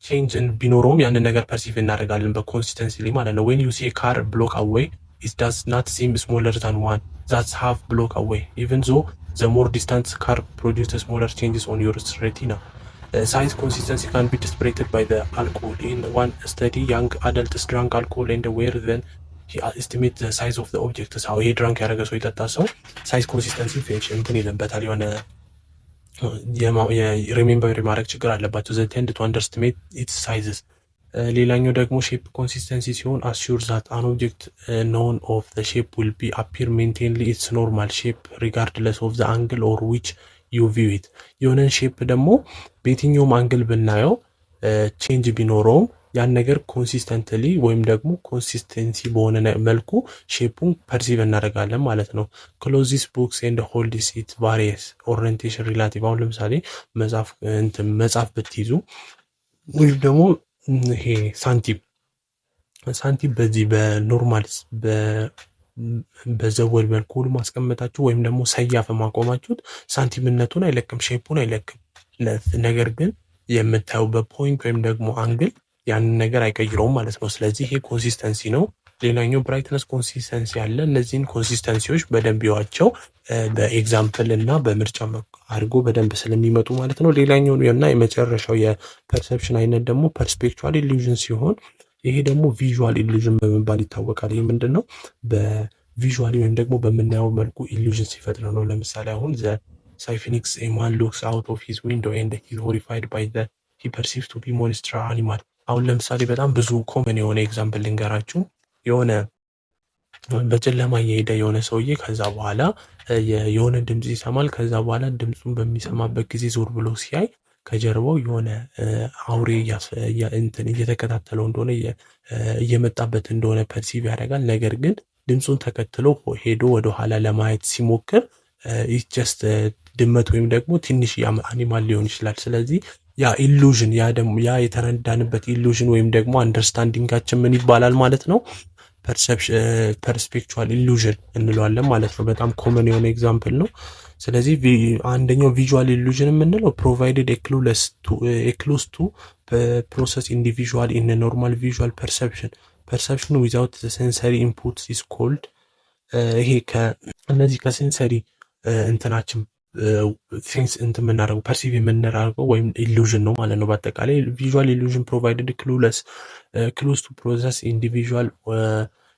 Speaker 1: ቼንጅ ቢኖረውም ያንን ነገር ፐርሲቭ እናደርጋለን በኮንሲስተንሲ ላይ ማለት ነው። ዌን ዩ ሲ ካር ብሎክ አዌይ ኢት ዳዝ ናት ሲም ስሞለር ዛን ዋን ዛትስ ሃፍ ብሎክ አዌይ ኢቨን ዞ ዘ ሞር ዲስታንስ ካር ፕሮዲውስ ስሞለር ቼንጅስ ኦን ዮር ሬቲና። ሳይዝ ኮንሲስተንሲ ካን ቢ ዲስፕሬትድ ባይ ዘ አልኮሆል ኢን ዋን ስተዲ ያንግ አደልትስ ድራንክ አልኮሆል ኤንድ ዌር ዘን ኤስቲሜት ዘ ሳይዝ ኦፍ ዘ ኦብጀክት። ይሄ ድራንክ ያደረገ ሰው የጠጣ ሰው ሳይዝ ኮንሲስተንሲ እንትን ይለበታል የሆነ የሪሜምበር ማድረግ ችግር አለባቸው። ዘ ቴንድ ቱ አንደርስቲሜት ኢትስ ሳይዝስ። ሌላኛው ደግሞ ሼፕ ኮንሲስተንሲ ሲሆን አስሹር ዛት አን ኦብጀክት ኖን ኦፍ ዘ ሼፕ ዊል ቢ አፒር ሜንቴንሊ ኢትስ ኖርማል ሼፕ ሪጋርድለስ ኦፍ ዘ አንግል ኦር ዊች ዩ ቪው ኢት። የሆነን ሼፕ ደግሞ በየትኛውም አንግል ብናየው ቼንጅ ቢኖረውም ያን ነገር ኮንሲስተንትሊ ወይም ደግሞ ኮንሲስተንሲ በሆነ መልኩ ሼፑን ፐርሲቭ እናደርጋለን ማለት ነው። ክሎዚስ ቡክስ ኤንድ ሆልድስ ኢት ቫሪየስ ኦሪየንቴሽን ሪላቲቭ። አሁን ለምሳሌ መጽሐፍ ብትይዙ ወይም ደግሞ ይሄ ሳንቲም በዚህ በኖርማል በዘወል መልኩ ሁሉ ማስቀመጣችሁ ወይም ደግሞ ሰያፍ ማቆማችሁት ሳንቲምነቱን አይለቅም፣ ሼፑን አይለቅም። ነገር ግን የምታዩበት ፖይንት ወይም ደግሞ አንግል ያንን ነገር አይቀይረውም ማለት ነው። ስለዚህ ይሄ ኮንሲስተንሲ ነው። ሌላኛው ብራይትነስ ኮንሲስተንሲ አለ። እነዚህን ኮንሲስተንሲዎች በደንብ ይዋቸው በኤግዛምፕል እና በምርጫ አድርጎ በደንብ ስለሚመጡ ማለት ነው። ሌላኛው እና የመጨረሻው የፐርሰፕሽን አይነት ደግሞ ፐርስፔክቹዋል ኢሉዥን ሲሆን ይሄ ደግሞ ቪዥዋል ኢሉዥን በመባል ይታወቃል። ይህ ምንድን ነው? በቪዥዋል ወይም ደግሞ በምናየው መልኩ ኢሉዥን ሲፈጥር ነው። ለምሳሌ አሁን ዘ ሳይፊኒክስ ኤማን ሉክስ አውት ኦፍ ሂዝ ዊንዶ ኤንድ ሂዝ ሆሪፋይድ ባይ ዘ ሂ ፐርሲቭስ ቱ ቢ ሞንስትራ አኒማል። አሁን ለምሳሌ በጣም ብዙ ኮመን የሆነ ኤግዛምፕል ልንገራችሁ። የሆነ በጨለማ እየሄደ የሆነ ሰውዬ ከዛ በኋላ የሆነ ድምፅ ይሰማል። ከዛ በኋላ ድምፁን በሚሰማበት ጊዜ ዞር ብሎ ሲያይ ከጀርባው የሆነ አውሬ እየተከታተለው እንደሆነ እየመጣበት እንደሆነ ፐርሲቭ ያደርጋል። ነገር ግን ድምፁን ተከትሎ ሄዶ ወደኋላ ለማየት ሲሞክር ጀስት ድመት ወይም ደግሞ ትንሽ አኒማል ሊሆን ይችላል። ስለዚህ ያ ኢሉዥን ያ የተረዳንበት ኢሉዥን ወይም ደግሞ አንደርስታንዲንጋችን ምን ይባላል ማለት ነው? ፐርስፔክቹዋል ኢሉዥን እንለዋለን ማለት ነው። በጣም ኮመን የሆነ ኤግዛምፕል ነው። ስለዚህ አንደኛው ቪዥዋል ኢሉዥን የምንለው ፕሮቫይድድ ኤክሉስ ቱ ፕሮሰስ ኢንዲቪዥዋል ኢን ኖርማል ቪዥዋል ፐርሰፕሽን ዊዛውት ሴንሰሪ ኢንፑት ኢዝ ኮልድ። ይሄ እነዚህ ከሴንሰሪ እንትናችን ሴንስ እንትን የምናደርገው ፐርሲቭ የምናደርገው ወይም ኢሉዥን ነው ማለት ነው። በአጠቃላይ ቪዥዋል ኢሉዥን ፕሮቫይድድ ክሉስ ቱ ፕሮሰስ ኢንዲቪዥዋል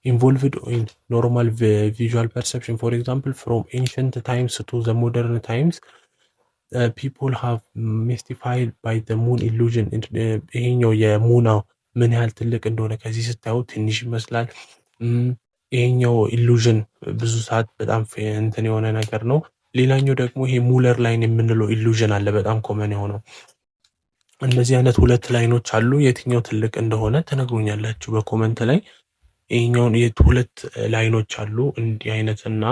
Speaker 1: involved in normal visual perception. For example, from ancient times to the modern times, people have mystified by the moon illusion. ይሄኛው የሙና ምን ያህል ትልቅ እንደሆነ ከዚህ ስታዩ ትንሽ ይመስላል። ይሄኛው ኢሉዥን ብዙ ሰዓት በጣም እንትን የሆነ ነገር ነው። ሌላኛው ደግሞ ይሄ ሙለር ላይን የምንለው ኢሉዥን አለ፣ በጣም ኮመን የሆነው። እነዚህ አይነት ሁለት ላይኖች አሉ። የትኛው ትልቅ እንደሆነ ትነግሩኛላችሁ በኮመንት ላይ። ይሄኛውን ሁለት ላይኖች አሉ፣ እንዲህ አይነትና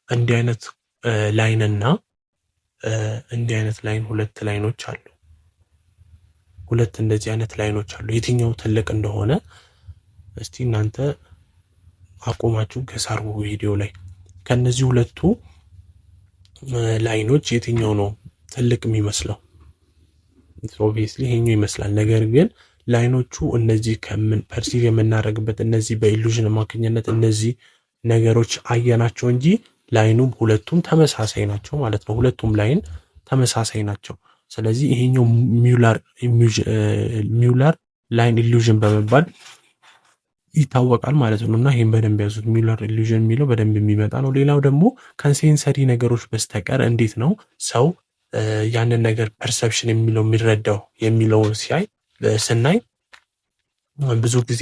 Speaker 1: እንዲህ አይነት ላይንና እንዲህ አይነት ላይን፣ ሁለት ላይኖች አሉ። ሁለት እንደዚህ አይነት ላይኖች አሉ። የትኛው ትልቅ እንደሆነ እስቲ እናንተ አቆማችሁ ከሳርቡ ቪዲዮ ላይ ከነዚህ ሁለቱ ላይኖች የትኛው ነው ትልቅ የሚመስለው? ኦብቪየስሊ ይሄኛው ይመስላል። ነገር ግን ላይኖቹ እነዚህ ፐርሲቭ የምናደርግበት እነዚህ በኢሉዥን አማካኝነት እነዚህ ነገሮች አየናቸው እንጂ ላይኑም ሁለቱም ተመሳሳይ ናቸው ማለት ነው። ሁለቱም ላይን ተመሳሳይ ናቸው። ስለዚህ ይሄኛው ሚውለር ላይን ኢሉዥን በመባል ይታወቃል ማለት ነው። እና ይሄን በደንብ ያዙት። ሚውለር ኢሉዥን የሚለው በደንብ የሚመጣ ነው። ሌላው ደግሞ ከሴንሰሪ ነገሮች በስተቀር እንዴት ነው ሰው ያንን ነገር ፐርሰፕሽን የሚለው የሚረዳው የሚለውን ስናይ ብዙ ጊዜ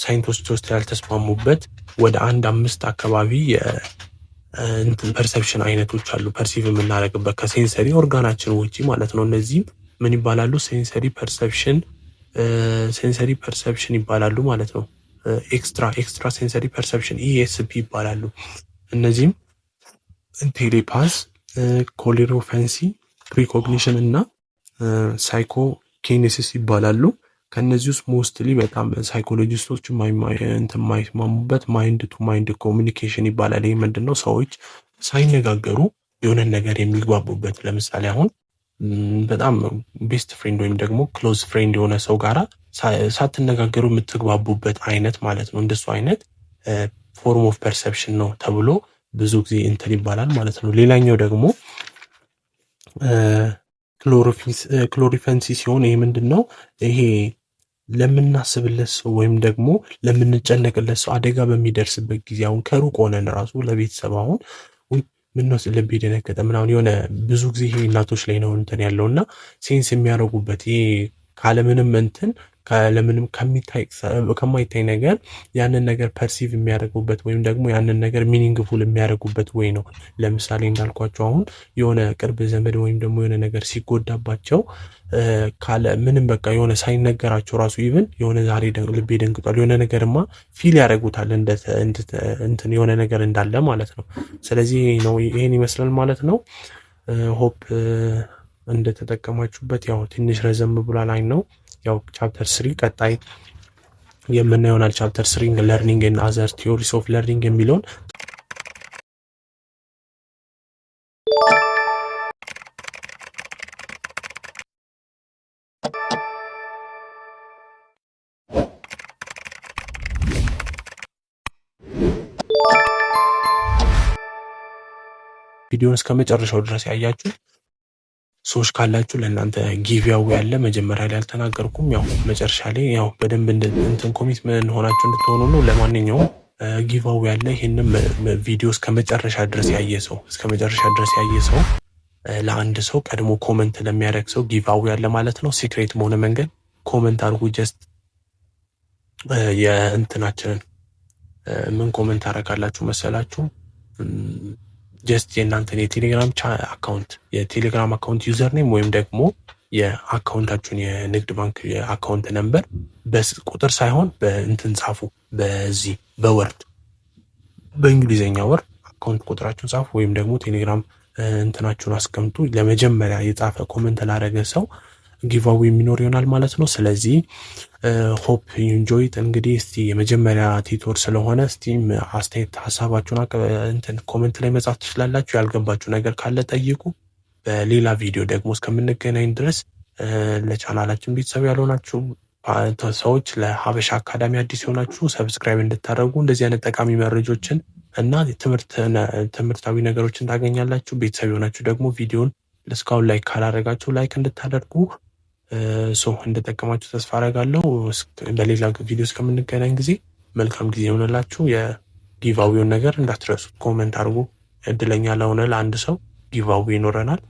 Speaker 1: ሳይንቲስቶች ያልተስማሙበት ወደ 1-5 አካባቢ ፐርሰፕሽን አይነቶች አሉ። ፐርሲቭ የምናደርግበት ከሴንሰሪ ኦርጋናችን ውጪ ማለት ነው። እነዚህም ምን ይባላሉ? ሴንሰሪ ፐርሰፕሽን ይባላሉ ማለት ነው። ኤክስትራ ሴንሰሪ ፐርሰፕሽን ኢኤስፒ ይባላሉ። እነዚህም ቴሌፓስ፣ ኮሌሮፌንሲ፣ ፕሪኮግኒሽን እና ሳይኮኪኔሲስ ይባላሉ። ከነዚህ ውስጥ ሞስትሊ በጣም ሳይኮሎጂስቶች የማይስማሙበት ማይንድ ቱ ማይንድ ኮሚኒኬሽን ይባላል። ይህ ምንድነው? ሰዎች ሳይነጋገሩ የሆነ ነገር የሚግባቡበት። ለምሳሌ አሁን በጣም ቤስት ፍሬንድ ወይም ደግሞ ክሎዝ ፍሬንድ የሆነ ሰው ጋራ ሳትነጋገሩ የምትግባቡበት አይነት ማለት ነው። እንደሱ አይነት ፎርም ኦፍ ፐርሰፕሽን ነው ተብሎ ብዙ ጊዜ እንትን ይባላል ማለት ነው። ሌላኛው ደግሞ ክሎሪፈንሲ ሲሆን ይሄ ምንድን ነው? ይሄ ለምናስብለት ሰው ወይም ደግሞ ለምንጨነቅለት ሰው አደጋ በሚደርስበት ጊዜ አሁን ከሩቅ ሆነን ራሱ ለቤተሰብ አሁን ምነው ልብ የደነገጠ ምናምን የሆነ ብዙ ጊዜ ይሄ እናቶች ላይ ነው እንትን ያለው እና ሴንስ የሚያደርጉበት ይሄ ካለምንም እንትን ካለምንም ከማይታይ ነገር ያንን ነገር ፐርሲቭ የሚያደርጉበት ወይም ደግሞ ያንን ነገር ሚኒንግፉል የሚያደርጉበት ወይ ነው። ለምሳሌ እንዳልኳቸው አሁን የሆነ ቅርብ ዘመድ ወይም ደግሞ የሆነ ነገር ሲጎዳባቸው ካለ ምንም በቃ የሆነ ሳይነገራቸው ራሱ ኢቭን የሆነ ዛሬ ልቤ ደንግጧል የሆነ ነገርማ ፊል ያደርጉታል እንትን የሆነ ነገር እንዳለ ማለት ነው። ስለዚህ ነው ይሄን ይመስላል ማለት ነው። ሆፕ እንደተጠቀማችሁበት። ያው ትንሽ ረዘም ብሏል አይ ነው። ያው ቻፕተር 3 ቀጣይ የምናየው ይሆናል። ቻፕተር 3 ለርኒንግ ኤንድ አዘር ቲዮሪስ ኦፍ ለርኒንግ የሚለውን ቪዲዮን እስከ መጨረሻው ድረስ ያያችሁ ሰዎች ካላችሁ ለእናንተ ጊቪያዊ ያለ መጀመሪያ ላይ አልተናገርኩም። ያው መጨረሻ ላይ ያው በደንብ እንትን ኮሚትመንት ሆናችሁ እንድትሆኑ ነው። ለማንኛውም ጊቫዊ ያለ ይሄንን ቪዲዮ እስከ መጨረሻ ድረስ ያየ ሰው ለአንድ ሰው ቀድሞ ኮመንት ለሚያደርግ ሰው ጊቫዊ ያለ ማለት ነው። ሲክሬት በሆነ መንገድ ኮመንት አድርጉ። ጀስት የእንትናችንን ምን ኮመንት አደርጋላችሁ መሰላችሁ? ጀስት የእናንተን የቴሌግራም አካውንት ዩዘር ኔም ወይም ደግሞ የአካውንታችሁን የንግድ ባንክ የአካውንት ነምበር በቁጥር ሳይሆን በእንትን ጻፉ። በዚህ በወርድ በእንግሊዝኛ ወርድ አካውንት ቁጥራችሁን ጻፉ፣ ወይም ደግሞ ቴሌግራም እንትናችሁን አስቀምጡ። ለመጀመሪያ የጻፈ ኮመንት ላደረገ ሰው ጊቫዌ የሚኖር ይሆናል ማለት ነው። ስለዚህ ሆፕ ዩንጆይት። እንግዲህ እስቲ የመጀመሪያ ቲቶር ስለሆነ እስቲ አስተያየት ሀሳባችሁን እንትን ኮሜንት ላይ መጻፍ ትችላላችሁ። ያልገባችሁ ነገር ካለ ጠይቁ። በሌላ ቪዲዮ ደግሞ እስከምንገናኝ ድረስ ለቻናላችን ቤተሰብ ያልሆናችሁ ሰዎች ለሀበሻ አካዳሚ አዲስ የሆናችሁ ሰብስክራይብ እንድታደርጉ እንደዚህ አይነት ጠቃሚ መረጃዎችን እና ትምህርታዊ ነገሮችን ታገኛላችሁ። ቤተሰብ የሆናችሁ ደግሞ ቪዲዮን እስካሁን ላይክ ካላደረጋችሁ ላይክ እንድታደርጉ እንደጠቀማችሁ ተስፋ አደርጋለሁ። በሌላ ቪዲዮ እስከምንገናኝ ጊዜ መልካም ጊዜ ይሆንላችሁ። የጊቫዊውን ነገር እንዳትረሱት፣ ኮመንት አድርጉ። እድለኛ ለሆነ ለአንድ ሰው ጊቫዊ ይኖረናል።